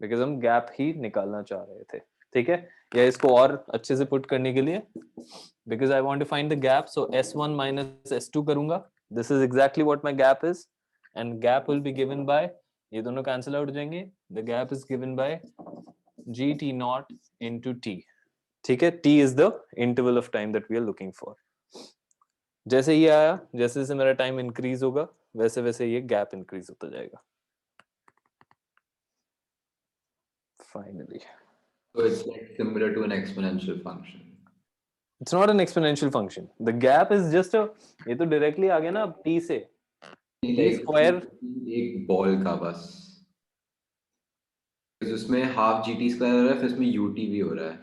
बिकॉज हम गैप ही निकालना चाह रहे थे, ठीक है. या इसको और अच्छे से पुट करने के लिए, because I want to find the gap, so s1 minus s2 करूंगा. This is exactly what my gap is, and gap will be given by, ये दोनों कैंसिल आउट हो जाएंगे, the gap is given by gt naught into t, ठीक है. t is the interval of time that we are looking for. जैसे ये आया, जैसे जैसे मेरा टाइम इंक्रीज होगा वैसे वैसे ये गैप इंक्रीज होता जाएगा. Finally, So it's like similar to an exponential function. it's not an exponential function. The gap is just a, ये तो directly आ गया ना t से, ये square. एक बॉल का बस, उसमें हाफ gt स्क्वायर हो रहा है, फिर इसमें ut भी हो रहा है.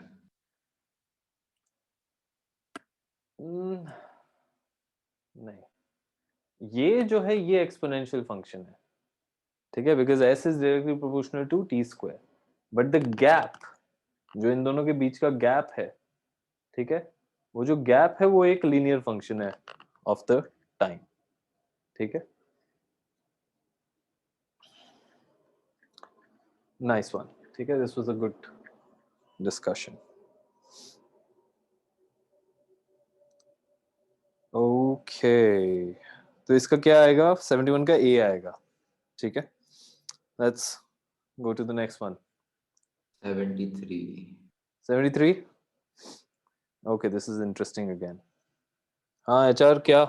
नहीं, ये जो है ये एक्सपोनेंशियल फंक्शन है, ठीक है, because s is directly proportional to t square, but the gap जो इन दोनों के बीच का गैप है, ठीक है, वो जो गैप है वो एक लीनियर फंक्शन है ऑफ द टाइम, ठीक है. नाइस वन, ठीक है, this was a good discussion. Okay, तो इसका क्या आएगा, 71 का a आएगा, ठीक है. Let's go to the next one. 73. 73. Okay, this is interesting again. हाँ HR, क्या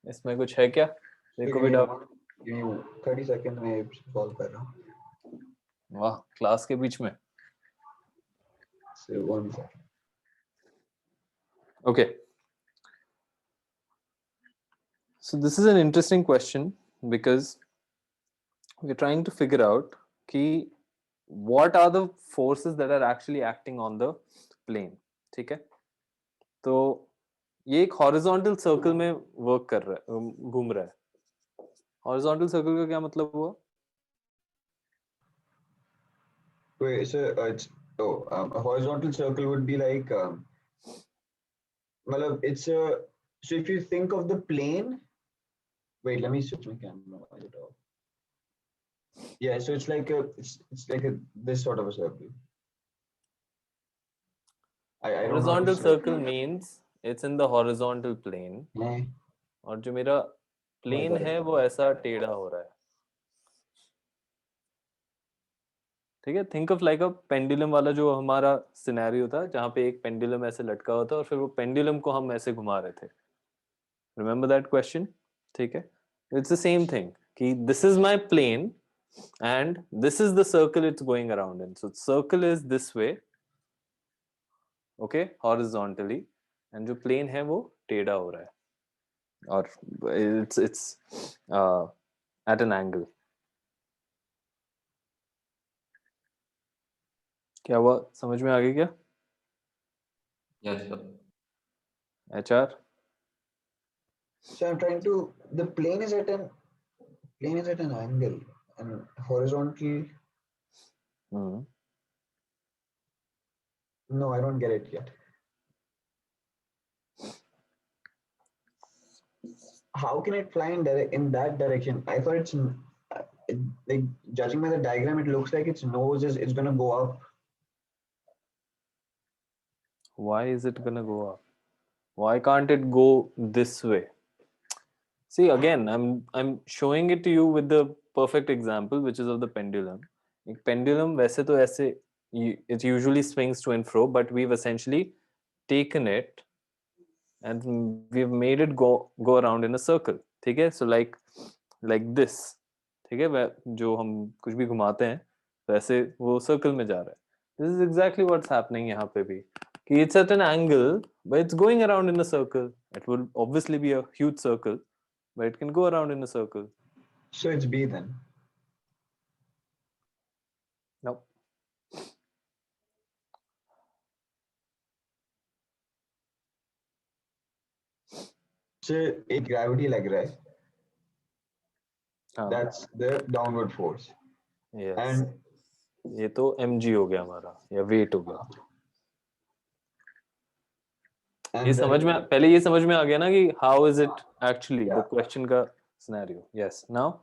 इसमें कुछ है क्या, देखो भी डाउट. 30 सेकंड में सॉल्व कर रहा हूँ. वाह, क्लास के बीच में. So 1 second. Okay, so this is an interesting question because we're trying to figure out कि what are the forces that are actually acting on the plane, ठीक है. तो ये एक हॉरिजॉन्टल सर्कल में वर्क कर रहा है, घूम रहा है. हॉरिजॉन्टल सर्कल का क्या मतलब हुआ? Wait, so a horizontal circle would be like, well, it's a, so if you think of the plane, wait, let me switch my camera. Yeah, so it's like it's like this sort of a circle. I don't know how to Horizontal say it. circle means it's in the horizontal plane, नहीं, और जो मेरा plane है वो ऐसा टेढ़ा हो रहा है, ठीक है. Think of like a pendulum वाला जो हमारा सिनेरियो था, जहाँ पे एक पेंडुलम ऐसे लटका हुआ था और फिर वो पेंडुलम को हम ऐसे घुमा रहे थे. रिमेम्बर दैट क्वेश्चन, ठीक है. इट्स द सेम थिंग कि this is my plane and this is the circle it's going around in. So circle is this way, okay, horizontally, and जो plane है वो टेढ़ा हो रहा है, और it's at an angle. क्या हुआ, समझ में आ गया क्या? Yes, sir. HR, so I'm trying to, the plane is at an angle and horizontal. No, I don't get it yet. How can it fly in that direction? I thought it's like, judging by the diagram, it looks like its nose is going to go up. why is it gonna go up? Why can't it go this way? See, again, I'm showing it to you with the perfect example, which is of the pendulum. एक pendulum वैसे तो ऐसे, it usually swings to and fro, but we've essentially taken it and we've made it go around in a circle, ठीक है. So like this, ठीक है, जो हम कुछ भी घुमाते हैं वैसे वो सर्कल में जा रहा है. This is exactly what's happening यहाँ पे भी, कि it's at an angle but it's going around in a circle. It will obviously be a huge circle, but it can go around in a circle. So it's B then. No. So एक gravity लग रहा है. हाँ. That's the downward force. Yes. And ये तो mg हो गया हमारा या वेट हो गया. ये and समझ में पहले ये समझ में आ गया ना कि how is it actually the Yeah. question का scenario. Yes. Now.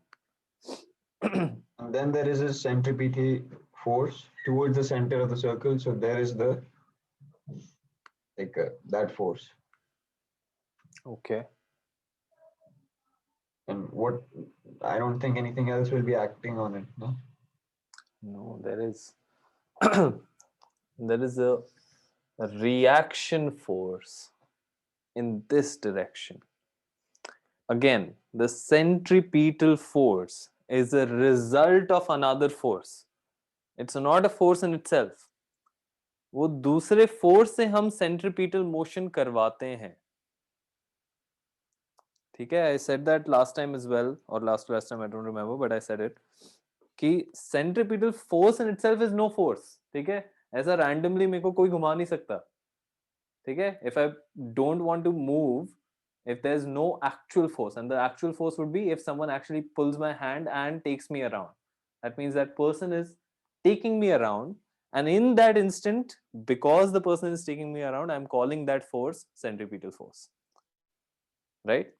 and then there is a centripetal force towards the center of the circle. So there is the that force. Okay. And what I don't think anything else will be acting on it. No. No, there is there is a reaction force in this direction. Again, the centripetal force is a result of another force. It's not a force in itself. वो दूसरे force से हम centripetal motion करवाते हैं. ठीक है. I said that last time as well, or last time, I don't remember, but I said it कि centripetal force in itself is no force. ठीक है. ऐसा randomly मेरे को कोई घुमा नहीं सकता. ठीक है. If I don't want to move, if there's no actual force, and the actual force would be if someone actually pulls my hand and takes me around, that means that person is taking me around, and in that instant, because the person is taking me around, I'm calling that force centripetal force, right?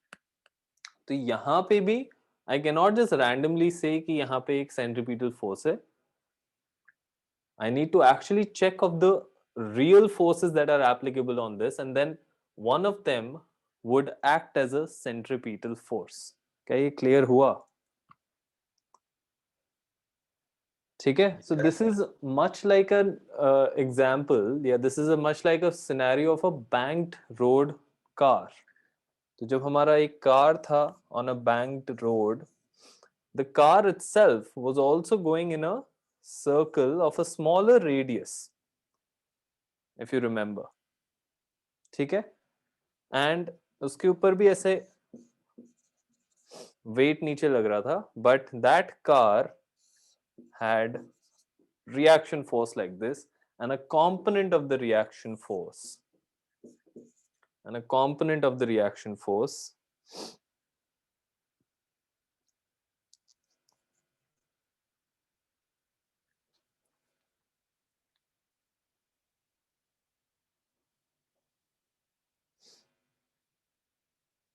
तो यहाँ पे भी I cannot just randomly say कि यहाँ पे एक centripetal force है. I need to actually check of the real forces that are applicable on this, and then one of them would act as a centripetal force. क्या ये clear हुआ? ठीक है. So this is much like an example. Yeah, this is a much like a scenario of a banked road car. तो जब हमारा एक car था on a banked road, the car itself was also going in a circle of a smaller radius, if you remember. ठीक है. And उसके ऊपर भी ऐसे weight नीचे लग रहा था, but that car had reaction force like this, and a component of the reaction force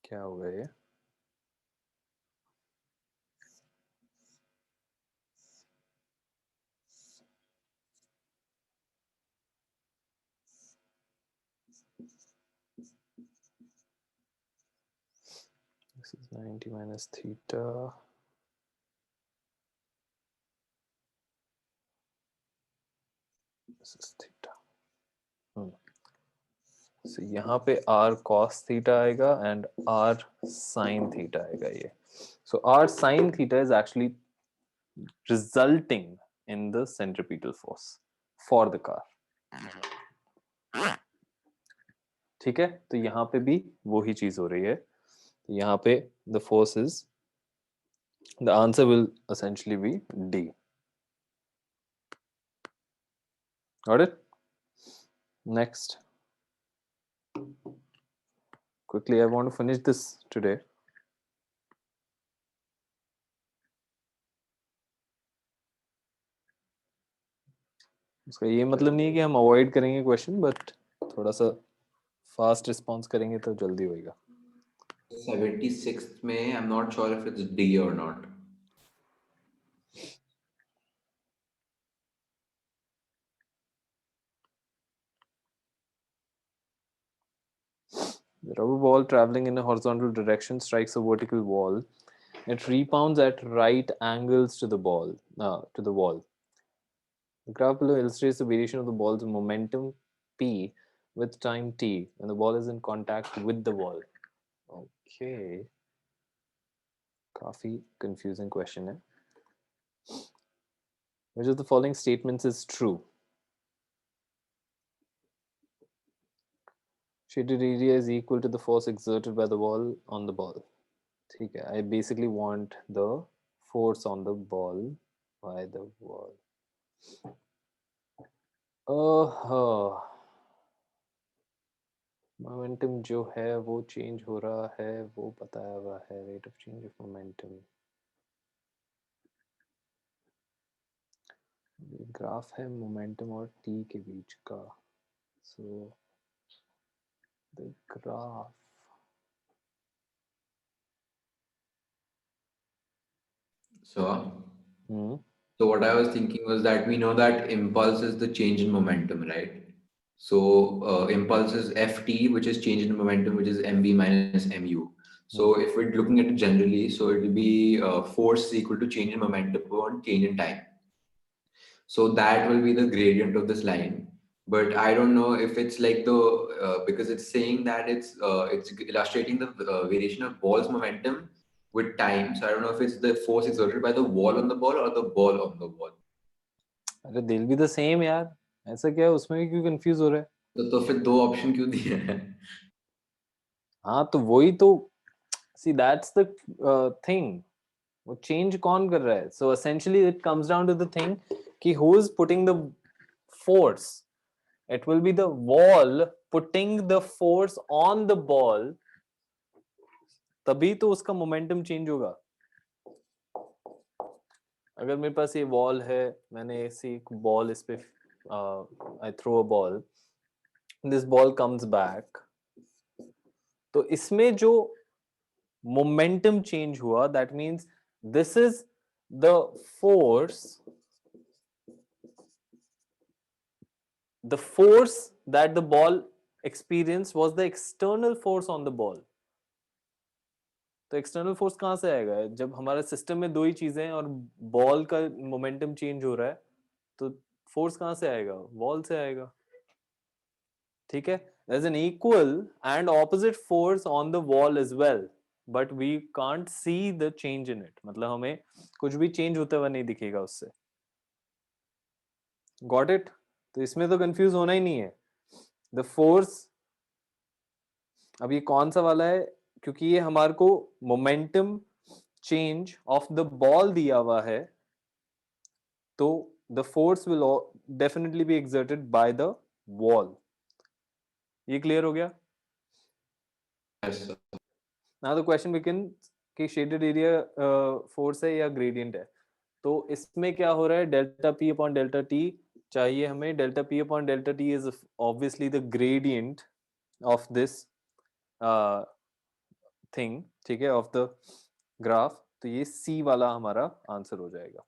क्या हो गया ये? This is 90 minus theta. This is theta. So यहाँ पे r cos theta आएगा and r sin theta आएगा ये. So r sin theta is actually resulting in the centripetal force for the car. ठीक है. तो यहाँ पे भी वही चीज हो रही है. यहाँ पे the force is, the answer will essentially be D. Got it? Next. Quickly, I want to finish this today. इसका ये मतलब नहीं है कि हम अवॉइड करेंगे क्वेश्चन, बट थोड़ा सा फास्ट रिस्पॉन्स करेंगे तो जल्दी होएगा. 76th में I'm not sure if it's D or not. The rubber ball traveling in a horizontal direction strikes a vertical wall. It rebounds at right angles to the ball, to the wall. The graph below illustrates the variation of the ball's momentum p with time t when the ball is in contact with the wall. Okay. काफी confusing question है. Which of the following statements is true? Shaded area is equal to the force exerted by the ball on the ball. ठीक है. I basically want the force on the ball by the wall. Momentum जो है वो change हो रहा है, वो बताया हुआ है, rate of change of momentum. Graph है मोमेंटम और टी के बीच का. So the graph. So, Hmm. so what I was thinking was that we know that impulse is the change in momentum, right? So impulse is ft, which is change in momentum, which is mv minus mu. So if we're looking at it generally, so it will be force is equal to change in momentum upon change in time. So that will be the gradient of this line. But I don't know if it's like the because it's saying that it's illustrating the variation of ball's momentum with time. So I don't know if it's the force exerted by the wall on the ball or the ball on the wall. अरे they'll be the same यार. ऐसा क्या है उसमें भी क्यों confuse हो रहा है? तो फिर दो ऑप्शन क्यों दिए हैं? हाँ तो वही तो. See that's the thing. वो चेंज कौन कर रहा है? So essentially it comes down to the thing कि who is putting the force. It will be the wall putting the force on the ball. तभी तो उसका मोमेंटम चेंज होगा. अगर मेरे पास ये वॉल है, मैंने ऐसे एक बॉल इस पे I throw a ball, this ball comes back, तो इसमें जो मोमेंटम चेंज हुआ that means this is the force, the force that the ball experience was the external force on the ball. तो एक्सटर्नल फोर्स कहां से आएगा? जब हमारे सिस्टम में दो ही चीजें हैं और बॉल का मोमेंटम चेंज हो रहा है, तो फोर्स कहां से आएगा? वॉल से आएगा. ठीक है. There's an equal and opposite force on the wall as well, but we can't see the change in it. मतलब हमें कुछ भी चेंज होता हुआ नहीं दिखेगा उससे. Got it? तो इसमें तो कंफ्यूज होना ही नहीं है. The force, अब ये कौन सा वाला है? क्योंकि ये हमारे को momentum change of the ball दिया हुआ है, तो the force will definitely be exerted by the wall. ये क्लियर हो गया? Yes, sir. Now the question becomes कि शेडेड एरिया फोर्स है या ग्रेडियंट है. तो इसमें क्या हो रहा है? Delta P upon delta T चाहिए हमें. Delta P upon delta T is obviously the gradient of this thing. ठीक है, ऑफ द ग्राफ. तो ये सी वाला हमारा आंसर हो जाएगा.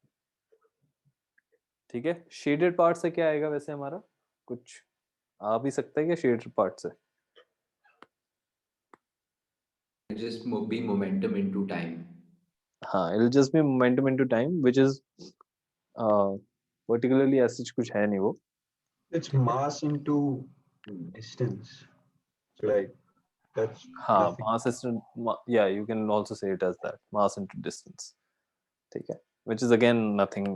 ठीक है. शेडेड पार्ट से क्या आएगा वैसे हमारा? कुछ आ भी सकता है क्या शेडेड पार्ट से? Just be momentum into time. हाँ, it'll just be momentum into time, which is particularly as such कुछ है नहीं वो. It's mass into distance. So like that's हाँ, nothing. mass is yeah, you can also say it as that, mass into distance. ठीक है, which is again nothing,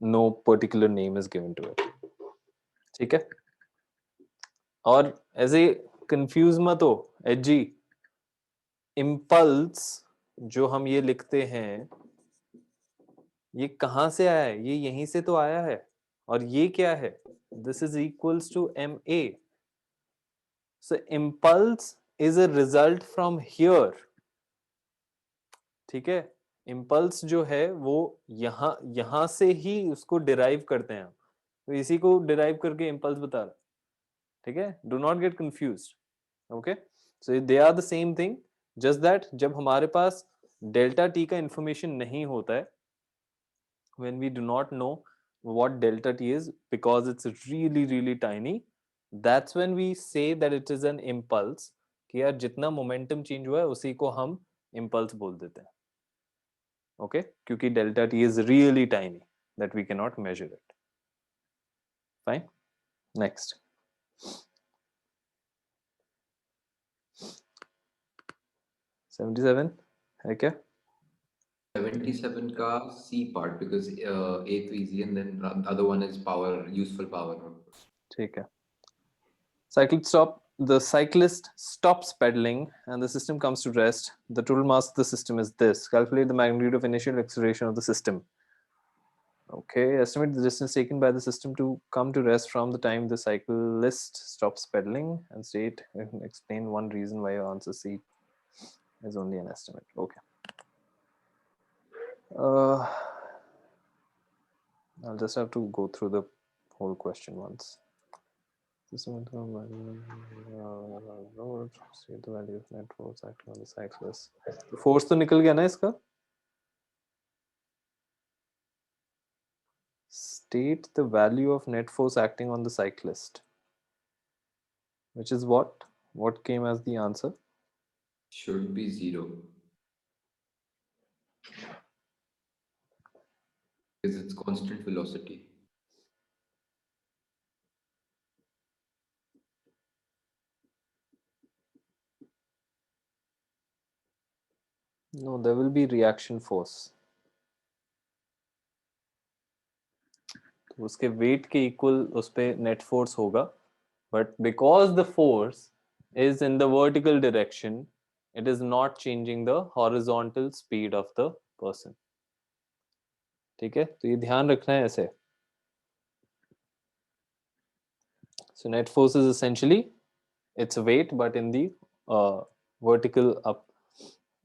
no particular name is given to it. ठीक है. और ऐसे confuse मत हो एजी. Impulse जो हम ये लिखते हैं, ये कहां से आया है? ये यहीं से तो आया है. और ये क्या है? This is equals to M A. So impulse is a result from here. ठीक है. इम्पल्स जो है वो यहां से ही उसको डिराइव करते हैं हम. तो इसी को डिराइव करके इम्पल्स बता रहा. ठीक है. Do not get confused. Okay. So they are the same thing, just that जब हमारे पास डेल्टा टी का इंफॉर्मेशन नहीं होता है, when we do not know what delta t is because it's really really tiny, that's when we say that it is an impulse. कि यार जितना मोमेंटम चेंज हुआ है उसी को हम इम्पल्स बोल देते हैं. ओके. क्योंकि delta T is really tiny that we can not measure it. Fine. Next. 77 है क्या? 77 का C part because A to easy and then the other one is power, useful power. ठीक है. Cyclic stop the cyclist stops pedaling and the system comes to rest. The total mass of the system is this. Calculate the magnitude of initial acceleration of the system. Okay, estimate the distance taken by the system to come to rest from the time the cyclist stops pedaling, and state and explain one reason why your answer C is only an estimate. Okay. I'll just have to go through the whole question once. System state the value of net force acting on the cyclist. Force तो निकल गया ना इसका? State the value of net force acting on the cyclist, which is what? What came as the answer? Should be 0. Because it's constant velocity. No, there will be reaction force. तो उसके weight के equal उस पे net force होगा, but because the force is in the vertical direction, it is not changing the horizontal speed of the person. ठीक है, तो ये ध्यान रखना है ऐसे. So net force is essentially its weight, but in the vertical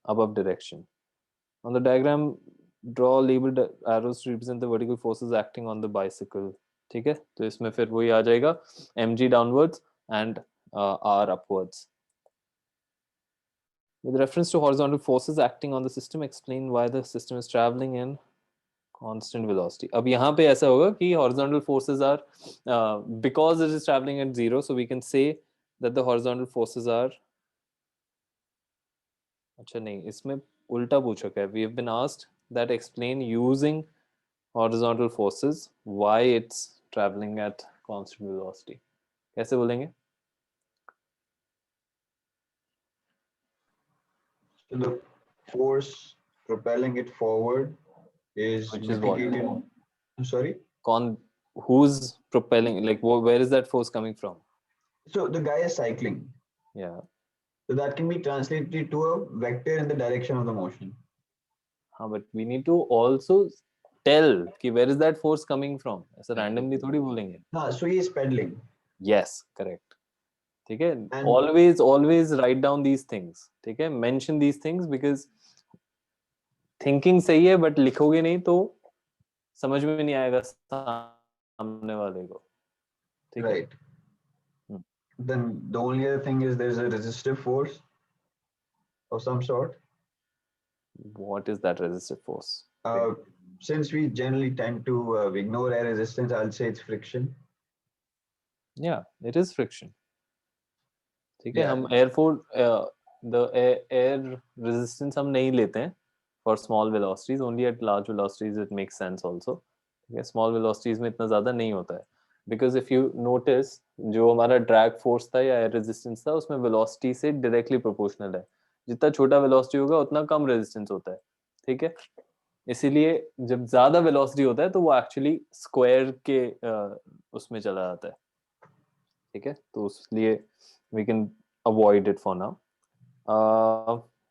above direction. On the diagram, draw labeled arrows to represent the vertical forces acting on the bicycle. ठीक है, तो इसमें फिर वही आ जाएगा mg downwards and r upwards. With reference to horizontal forces acting on the system, explain why the system is traveling in constant velocity. अब यहाँ पे ऐसा होगा कि horizontal forces are because it is traveling at 0, so we can say that the horizontal forces are. अच्छा नहीं, इसमें उल्टा पूछा है. We have been asked that explain using horizontal forces why it's traveling at constant velocity. कैसे बोलेंगे? So the force propelling it forward is Which is what? mitigated. I'm sorry. Who's propelling? Like, where is that force coming from? So the guy is cycling. Yeah. So that can be translated to a vector in the direction of the motion. But we need to also tell कि where is that force coming from. ऐसा randomly थोड़ी बोलेंगे. So he is pedaling. Yes, correct. ठीक है. And Always write down these things. ठीक है. Mention these things because thinking सही है but लिखोगे नहीं तो समझ में नहीं आएगा सामने वाले को. ठीक है. right. Then the only other thing is there's a resistive force of some sort. What is that resistive force? Since we generally tend to ignore air resistance, I'll say it's friction. Yeah, it is friction. ठीक है. Yeah. हम the air resistance हम नहीं लेते हैं for small velocities. Only at large velocities it makes sense also. ठीक है. Small velocities में इतना ज़्यादा नहीं होता है. Because if you notice, जो हमारा drag force था या air resistance था, उसमें velocity से directly proportional है. जितना छोटा velocity होगा उतना कम resistance होता है. ठीक है. इसीलिए जब ज़्यादा velocity होता है तो वो actually square के उसमें चला जाता है. ठीक है. तो इसलिए we can avoid it for now.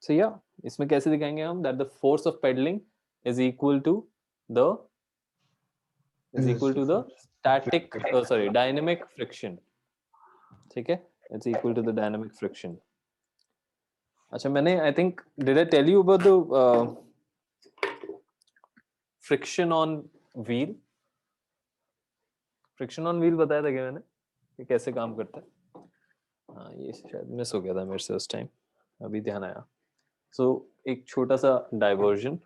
So yeah, इसमें कैसे दिखाएंगे हम that the force of pedaling is equal to the dynamic friction. ठीक है. It's equal to the dynamic friction. अच्छा, मैंने I think did I tell you about the friction on wheel? Friction on wheel बताया था क्या मैंने कि कैसे काम करता है? हाँ, ये शायद मिस हो गया था मेरे से उस टाइम. अभी ध्यान आया. So एक छोटा सा diversion.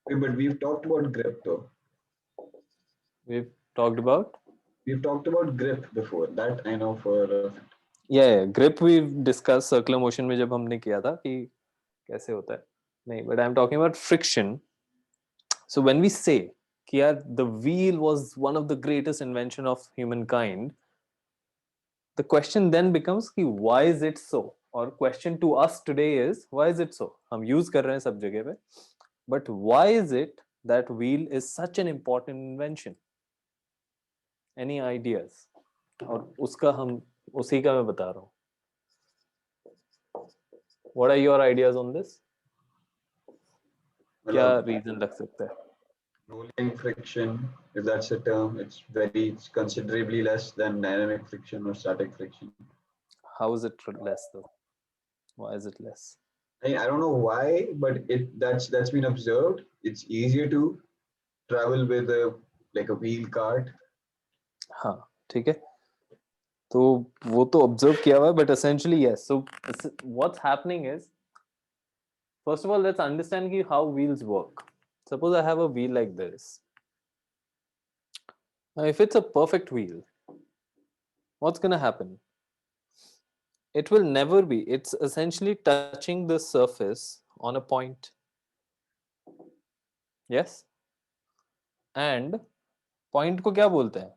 But we've talked about grip though. We've talked about grip before. That I know for. Yeah, grip we've discussed circular motion में जब हमने किया था कि कैसे होता है. नहीं, but I'm talking about friction. So when we say कि यार the wheel was one of the greatest invention of humankind, the question then becomes कि why is it so? Or question to us today is why is it so? हम use कर रहे हैं सब जगह पे, but why is it that wheel is such an important invention? Any ideas? और उसका हम उसी का मैं बता रहा हूँ. What are your ideas on this? क्या reason लग सकता है? Rolling friction, if that's a term, it's considerably less than dynamic friction or static friction. How is it less though? Why is it less? I don't know why, but that's been observed. It's easier to travel with a wheel cart. हाँ, ठीक है. तो वो तो observe किया हुआ है, but essentially yes. So what's happening is, first of all, let's understand how wheels work. Suppose I have a wheel like this. Now, if it's a perfect wheel, what's gonna happen? It will never be. It's essentially touching the surface on a point. Yes? And point को क्या बोलते हैं?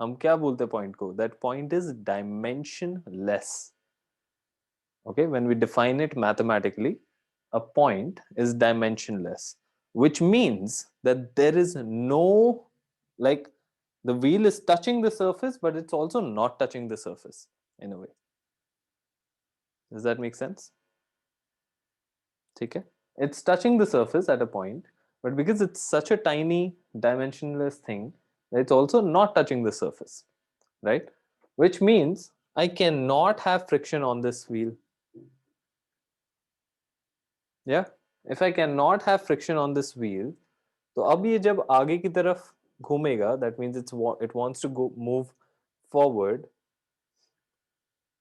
हम क्या बोलते हैं point को? That point is dimensionless. Okay, when we define it mathematically, a point is dimensionless, which means that there is no, like, the wheel is touching the surface, but it's also not touching the surface in a way. Does that make sense? Okay, it's touching the surface at a point, but because it's such a tiny dimensionless thing, it's also not touching the surface, right? Which means I cannot have friction on this wheel. Yeah, if I cannot have friction on this wheel, तो अब ये जब आगे की तरफ घूमेगा, that means it wants to go move forward,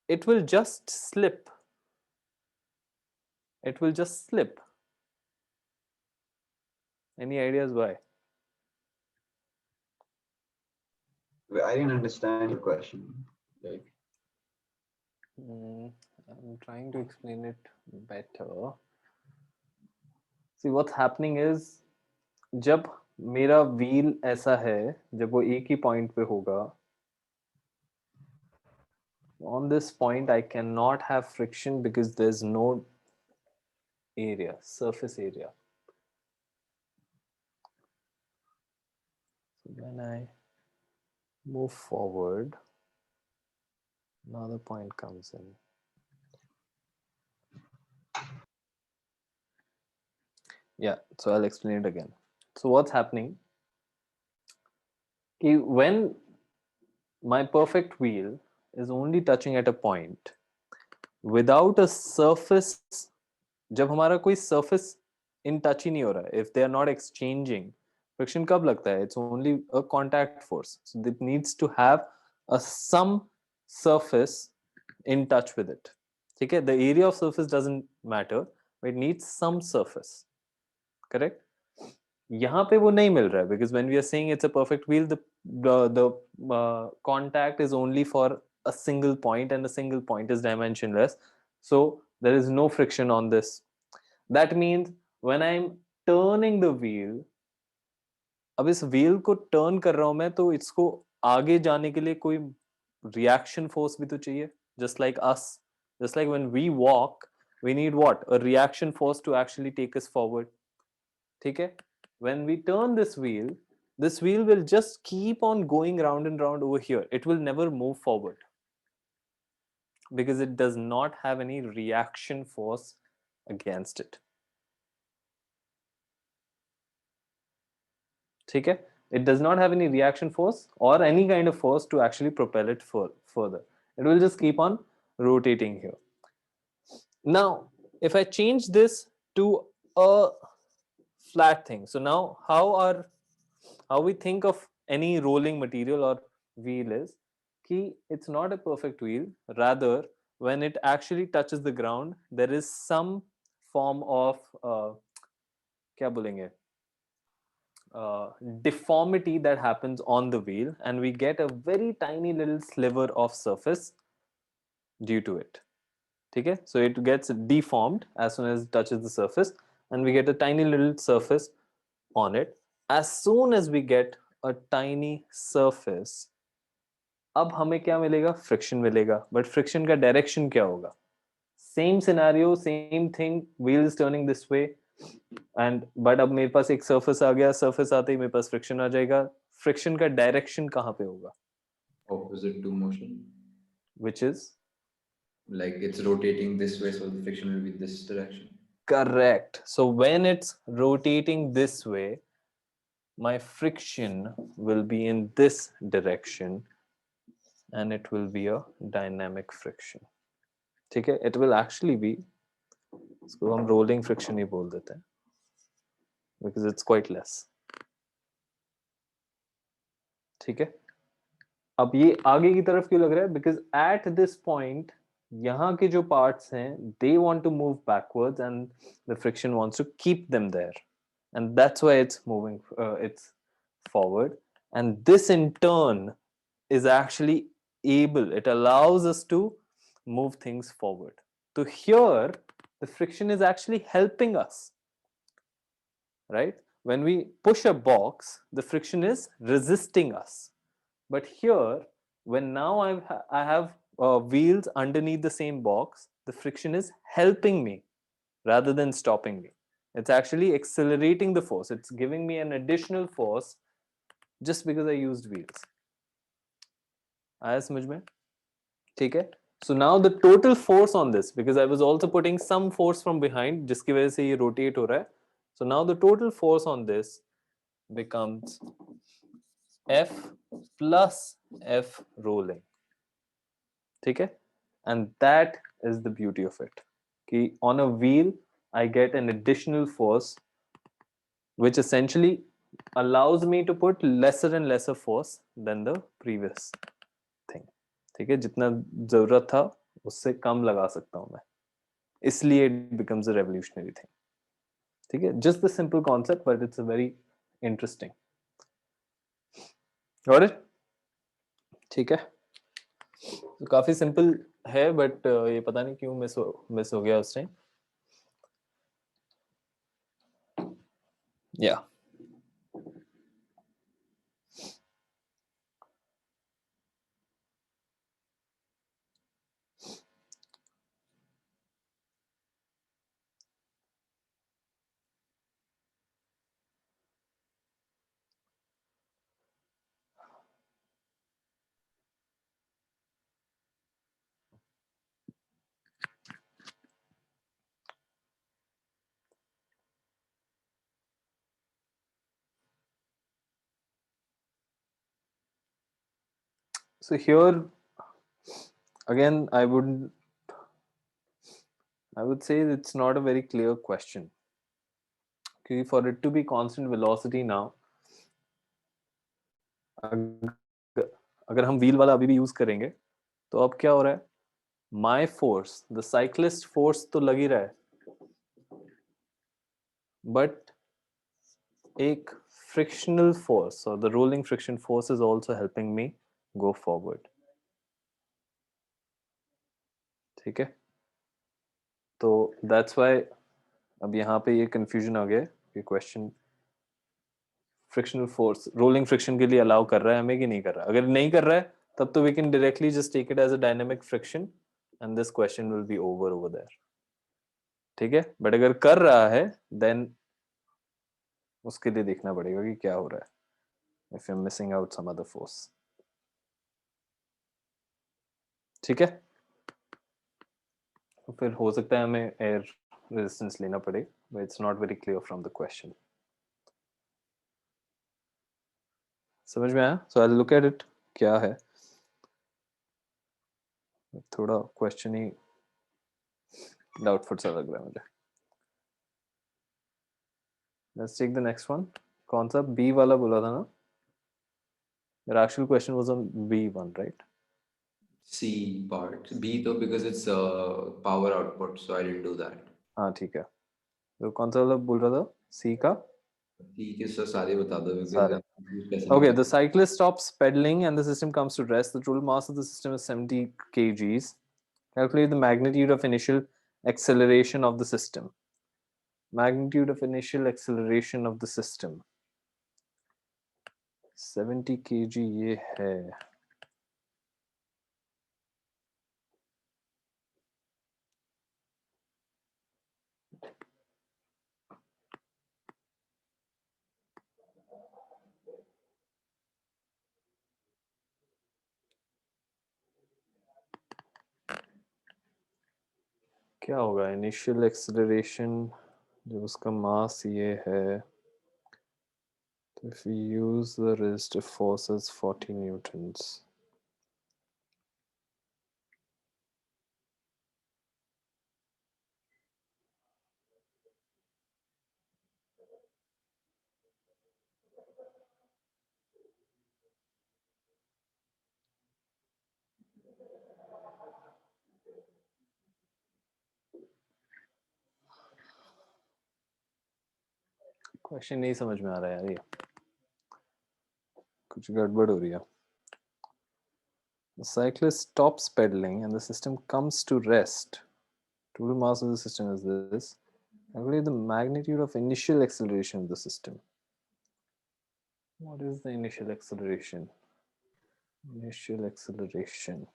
it will just slip. It will just slip. Any ideas why? I didn't understand your question. Like, I'm trying to explain it better. See, what's happening is, जब मेरा wheel ऐसा है, जब वो एक ही point पे होगा, on this point I cannot have friction because there's no area, surface area. So when I move forward, another point comes in. Yeah, so I'll explain it again. So what's happening? When my perfect wheel is only touching at a point without a surface, जब हमारा कोई surface in touch ही नहीं हो रहा है, if they are not exchanging, friction कब लगता है? It's only a contact force. So it needs to have some surface in touch with it. ठीक है? The area of surface doesn't matter, but it needs some surface. Correct? यहाँ पे वो नहीं मिल रहा है, because when we are saying it's a perfect wheel, the contact is only for a single point, and a single point is dimensionless, so there is no friction on this. That means when I'm turning the wheel, अब इस wheel को turn कर रहा हूं मैं, तो इसको आगे जाने के लिए कोई reaction force भी तो चाहिए, just like us, just like when we walk, we need what? A reaction force to actually take us forward. ठीक है? When we turn this wheel will just keep on going round and round over here. It will never move forward because it does not have any reaction force against it. ठीक है? It does not have any reaction force or any kind of force to actually propel it further. It will just keep on rotating here. Now, if I change this to a flat thing, so now how we think of any rolling material or wheel is कि it's not a perfect wheel, rather when it actually touches the ground there is some form of क्या बोलेंगे, deformity that happens on the wheel, and we get a very tiny little sliver of surface due to it. Okay, so it gets deformed as soon as it touches the surface, and we get a tiny little surface on it. As soon as we get a tiny surface, अब हमें क्या मिलेगा? Friction मिलेगा. But friction का direction क्या होगा? Same scenario, same thing, wheel is turning this way, and but अब मेरे पास एक सरफेस आ गया, सरफेस आते ही मेरे पास फ्रिक्शन आ जाएगा. फ्रिक्शन का डायरेक्शन कहाँ पे होगा? Opposite to motion. which is Like it's rotating this way, so the friction will be this direction. correct. So when it's rotating this way, my friction will be in this direction and it will be a dynamic friction. ठीक है, it will actually be, इसको हम rolling friction ही बोल देते हैं because it's quite less. ठीक है, अब ये आगे की तरफ क्यों लग रहा है? Because at this point यहाँ के जो parts हैं they want to move backwards and the friction wants to keep them there, and that's why it's moving, it's forward, and this in turn is actually able, it allows us to move things forward. So here the friction is actually helping us, right? When we push a box, the friction is resisting us. But here, when now I have wheels underneath the same box, the friction is helping me rather than stopping me. It's actually accelerating the force. It's giving me an additional force just because I used wheels. आया समझ में? ठीक है? So now the total force on this, because I was also putting some force from behind, जिसकी वजह से ये rotate हो रहा है. So now the total force on this becomes F plus F rolling. ठीक है? And that is the beauty of it. कि on a wheel, I get an additional force which essentially allows me to put lesser and lesser force than the previous thing. ठीक है, जितना जरूरत था उससे कम लगा सकता हूं मैं, इसलिए it becomes a revolutionary thing. ठीक है, just the simple concept but it's a very interesting. Got it? ठीक है, तो काफी सिंपल है बट ये पता नहीं क्यों मिस हो गया उस time. Yeah. So here again I would say it's not a very clear question. Okay, for it to be constant velocity now, अगर हम wheel वाला अभी भी यूज करेंगे तो अब क्या हो रहा है? My force, the cyclist force तो लग ही रहा है, but एक frictional force or the rolling friction force is also helping me go forward. ठीक है, तो that's why अब यहाँ पे ये confusion आ गया कि question frictional force rolling friction के लिए allow कर रहा है हमें कि नहीं कर रहा. अगर नहीं कर रहा है तब तो we can directly just take it as a dynamic friction and this question will be over there. ठीक है, but अगर कर रहा है then उसके लिए देखना पड़ेगा कि क्या हो रहा है if you're missing out some other force. ठीक है, तो फिर हो सकता है हमें air resistance लेना पड़े, but it's not very clear from the question. समझ में आया? So I'll look at it क्या है, थोड़ा question ही doubtful सा लग रहा है मुझे. Let's take the next one. कौन सा B वाला बोला था ना? Your actual question was on B1, right? C part. B though because it's power output, so I didn't do that. हाँ ठीक है, तो कौन सा वाला बोल रहा था? C का? C के सारे बता दो because सारे. Okay, the cyclist stops pedaling and the system comes to rest. The total mass of the system is 70 kgs. Calculate the magnitude of initial acceleration of the system. Magnitude of initial acceleration of the system. 70 kg ये है. क्या होगा initial acceleration जो उसका मास ये है, तो if we use the resistive force as 40 newtons, question नहीं समझ में आ रहा है यार, ये कुछ गड़बड़ हो रही है. The cyclist stops pedaling and the system comes to rest. Total mass of the system is this. Calculate the magnitude of initial acceleration of the system. What is the initial acceleration? Initial acceleration.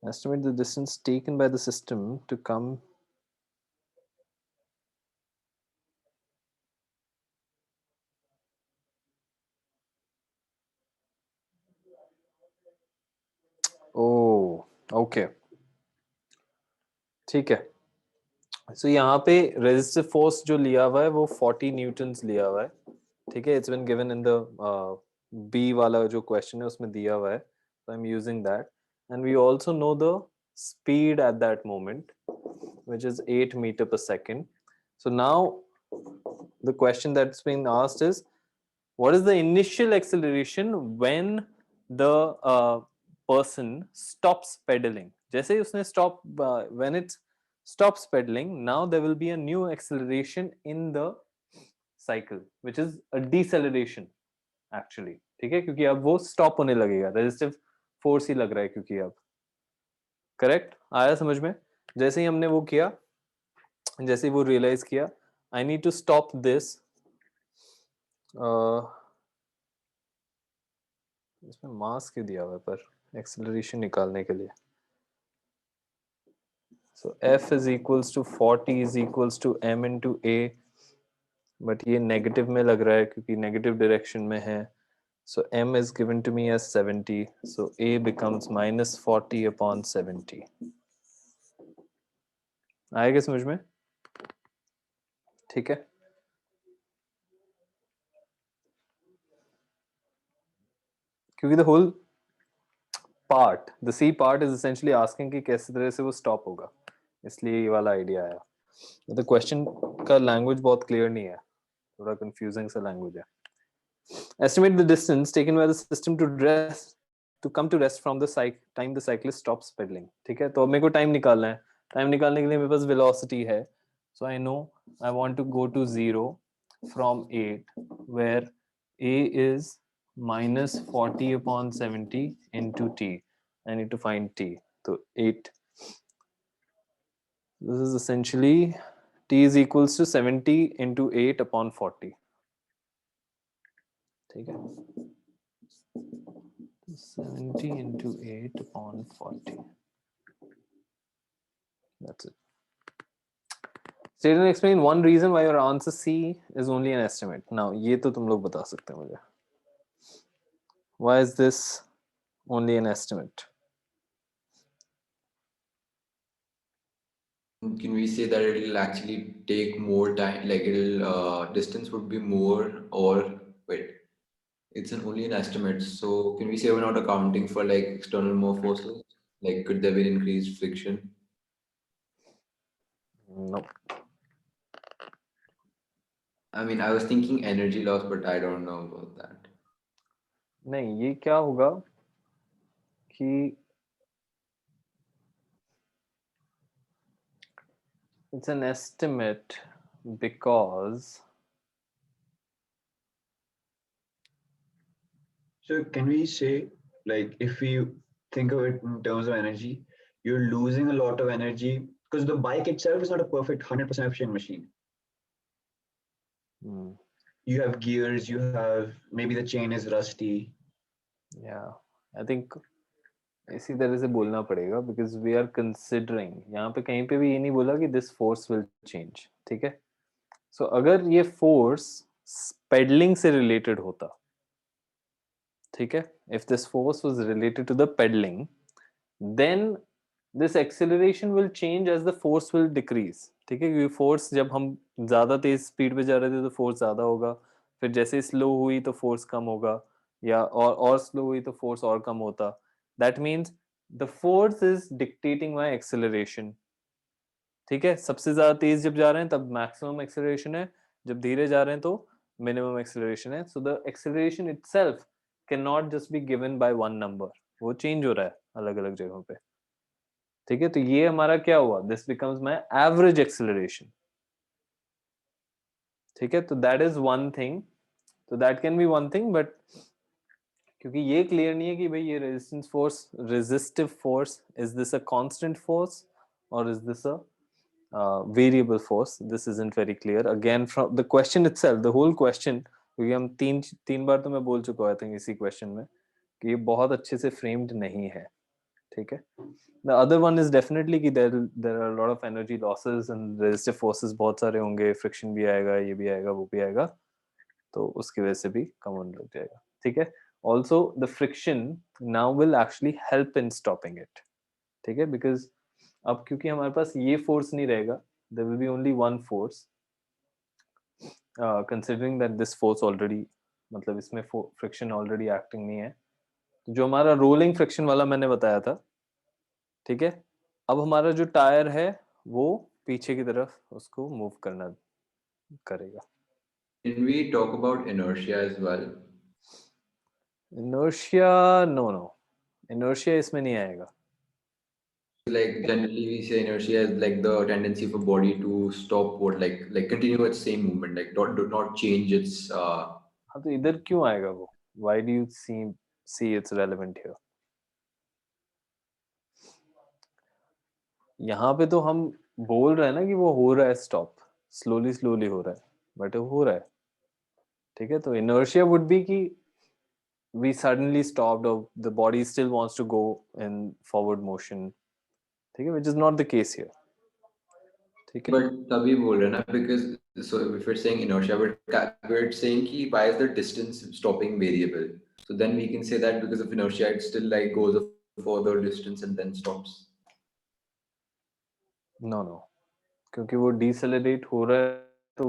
Estimate the distance taken by the system to come. Oh, okay. ठीक है. So यहाँ पे resistive force जो लिया हुआ है वो 40 Newton's लिया हुआ है. ठीक है, it's been given in the B वाला जो question है उसमें दिया हुआ है. So I'm using that. And we also know the speed at that moment, which is 8 meter per second. So now the question that's being asked is, what is the initial acceleration when the person stops pedaling? जैसे ही उसने stop, when it stops pedaling, now there will be a new acceleration in the cycle, which is a deceleration actually. ठीक है, क्योंकि अब वो stop होने लगेगा, resistive force ही लग रहा है क्योंकि अब. करेक्ट आया समझ में? जैसे ही हमने वो किया, जैसे ही वो रियलाइज किया, I need to stop this. इसमें मास क्यों दिया हुआ है पर एक्सेलरेशन निकालने के लिए? सो F is equals to 40 is equals to m into a, but ये नेगेटिव में लग रहा है क्योंकि नेगेटिव डायरेक्शन में है. So m is given to me as 70, so a becomes minus 40 upon 70. आएगा समझ में? ठीक है. क्योंकि the whole part, the C part is essentially asking कि कैसे तरह से वो stop होगा, इसलिए ये वाला आइडिया आया. The question का language बहुत clear नहीं है, थोड़ा confusing सा language है. Estimate the distance taken by the system to come to rest from the time the cyclist stops pedaling. ठीक है, तो अब मेरे को time निकालना है. Time निकालने के लिए मेरे पास velocity है, so I know I want to go to 0 from 8, where a is minus 40 upon 70 into t. I need to find t. So 8. This is essentially t is equals to 70 into 8 upon 40. ठीक है, 70 into 8 upon 40. That's it. State and explain one reason why your answer C is only an estimate. Now, ये तो तुम लोग बता सकते हैं मुझे. Why is this only an estimate? Can we say that it'll actually take more time, like it'll distance would be more, or wait, it's only an estimate. So can we say we're not accounting for like external more forces? Like could there be increased friction? No. I mean, I was thinking energy loss, but I don't know about that. नहीं, ये क्या होगा कि it's an estimate because So can we say, like, if we think of it in terms of energy, you're losing a lot of energy because the bike itself is not a perfect 100% efficient machine. You have gears, you have maybe the chain is rusty. yeah, I think इसी तरह से बोलना पड़ेगा because we are considering, यहाँ पे कहीं पे भी ये नहीं बोला कि this force will change. ठीक है, so अगर ये force pedaling से related होता, ठीक है, if this force was related to the pedaling, then this acceleration will change as the force will decrease. ठीक है, क्योंकि फोर्स जब हम ज्यादा तेज स्पीड पे जा रहे थे तो फोर्स ज्यादा होगा, फिर जैसे स्लो हुई तो फोर्स कम होगा, या और स्लो हुई तो फोर्स और कम होता. That means the force is dictating my acceleration. ठीक है, सबसे ज्यादा तेज जब जा रहे हैं तब मैक्सिमम एक्सेलरेशन है, जब धीरे जा रहे हैं तो मिनिमम एक्सेलरेशन है. So the acceleration itself can not just be given by one number, वो चेंज हो रहा है अलग अलग जगहों पे. ठीक है, तो ये हमारा क्या हुआ, this becomes my average acceleration. ठीक है, तो दैट इज वन थिंग, तो that can be one thing, but क्योंकि ये क्लियर नहीं है कि भाई ये resistance force, resistive force, is this a constant force or is this a variable force, this isn't very clear again from the question itself, the whole question. क्योंकि हम तीन बार तो मैं बोल चुका हूँ इसी क्वेश्चन में कि ये बहुत अच्छे से फ्रेम्ड नहीं है. ठीक है, the other one is definitely कि there are a lot of energy losses and resistive forces बहुत सारे होंगे, friction भी आएगा, ये भी आएगा, वो भी आएगा, तो उसकी वजह से भी कम होने लग जाएगा. ठीक है, also the friction now will actually help in stopping it. ठीक है, because अब क्योंकि हमारे पास ये फोर्स नहीं रहेगा, there will be only one force, considering that this force already, मतलब इसमें फ्रिक्शन ऑलरेडी एक्टिंग नहीं है, तो जो हमारा रोलिंग फ्रिक्शन वाला मैंने बताया था. ठीक है, अब हमारा जो टायर है वो पीछे की तरफ उसको मूव करना करेगा. Can we talk about inertia as well? Inertia, no, inertia इसमें नहीं आएगा. Like generally we say inertia is like the tendency of a body to stop what like continue its same movement, like do not change its हाँ, तो इधर क्यों आएगा वो, why do you see it's relevant here? यहाँ पे तो हम बोल रहे हैं ना कि वो हो रहा है स्टॉप, स्लोली हो रहा है, बट वो हो रहा है. ठीक है, तो इनर्शिया वुड बी कि we suddenly stopped or the body still wants to go in forward motion. ठीक है, which is not the case here. ठीक है, but तभी बोल रहे हैं ना, because so if we're saying inertia, we're saying कि why is the distance stopping variable, so then we can say that because of inertia it still like goes a further distance and then stops. no, क्योंकि वो डिसेलेरेट हो रहा है, तो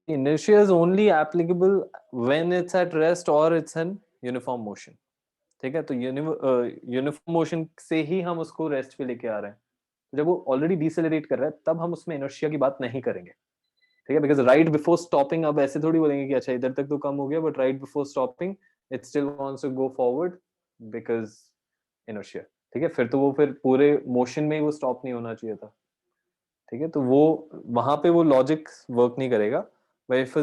inertia is only applicable when it's at rest or it's in uniform motion. ठीक है, तो uniform motion से ही हम उसको रेस्ट पे लेके आ रहे हैं. जब वो ऑलरेडी डिसेलेरेट कर रहा है तब हम उसमें इनर्शिया की बात नहीं करेंगे. ठीक है, बिकॉज राइट बिफोर स्टॉपिंग, अब ऐसे थोड़ी बोलेंगे कि अच्छा इधर तक तो कम हो गया, but right before stopping it still wants to go forward because inertia. ठीक है, फिर तो वो फिर पूरे मोशन में ही वो स्टॉप नहीं होना चाहिए था. ठीक है, तो वो वहां पे वो लॉजिक वर्क नहीं करेगा. बट इफ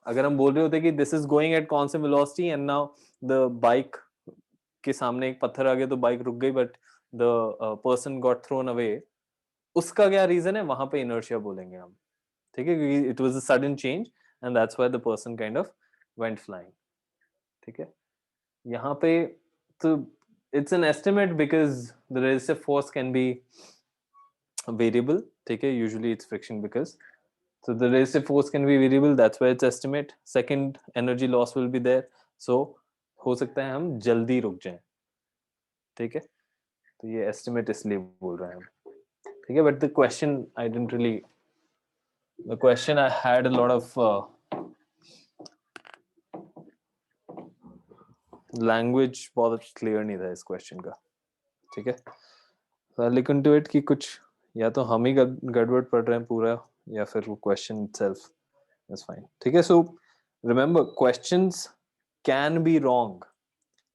अगर हम बोल रहे होते कि this is going at constant velocity and now the bike के सामने एक पत्थर आ गया तो बाइक रुक गई, but the person got thrown away, उसका क्या रीजन है, वहां पे इनर्शिया बोलेंगे हम. ठीक है, क्योंकि it was a sudden change and that's why the person kind of went flying. ठीक है, यहाँ पे तो it's an estimate because the resistive force can be variable. ठीक है, usually it's friction because so the resistive force can be variable, that's why it's estimate. Second, energy loss will be there, so हो सकता है हम जल्दी रुक जाएं. ठीक है, तो ये estimate इसलिए बोल रहे हैं हम. ठीक है, but the question I didn't really, the question I had a lot of language बहुत clear नहीं था इस question का. ठीक है, so I'll look into it कि कुछ या तो हम ही गड़बड़ पढ़ रहे हैं पूरा, या फिर वो question itself is fine. ठीक है, so remember questions can be wrong.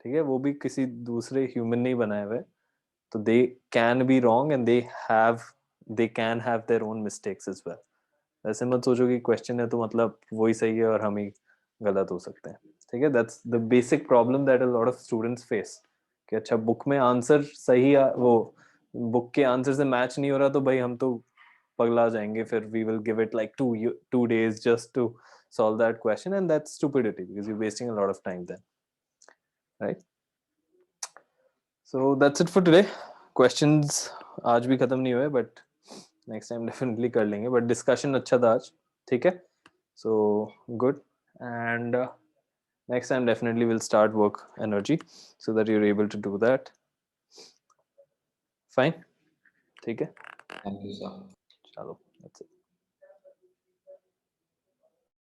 ठीक है, वो भी किसी दूसरे ह्यूमन नहीं बनाए हुए, तो they can be wrong and they can have their own mistakes as well. ऐसे मत सोचो कि क्वेश्चन है तो मतलब वही सही है और हम ही गलत हो सकते हैं. ठीक है, that's the basic problem that a lot of students face, कि अच्छा बुक में आंसर सही वो बुक के आंसर से मैच नहीं हो रहा तो भाई हम तो पगला जाएंगे, फिर we will give it like 2 days just to solve that question, and that's stupidity because you're wasting a lot of time then, right? So that's it for today. Questions आज भी खत्म नहीं हुए, but next time definitely कर लेंगे, but discussion अच्छा था आज. ठीक है, so good, and next time definitely we'll start work energy so that you're able to do that. Fine. ठीक है. Thank you, sir. चलो, that's it.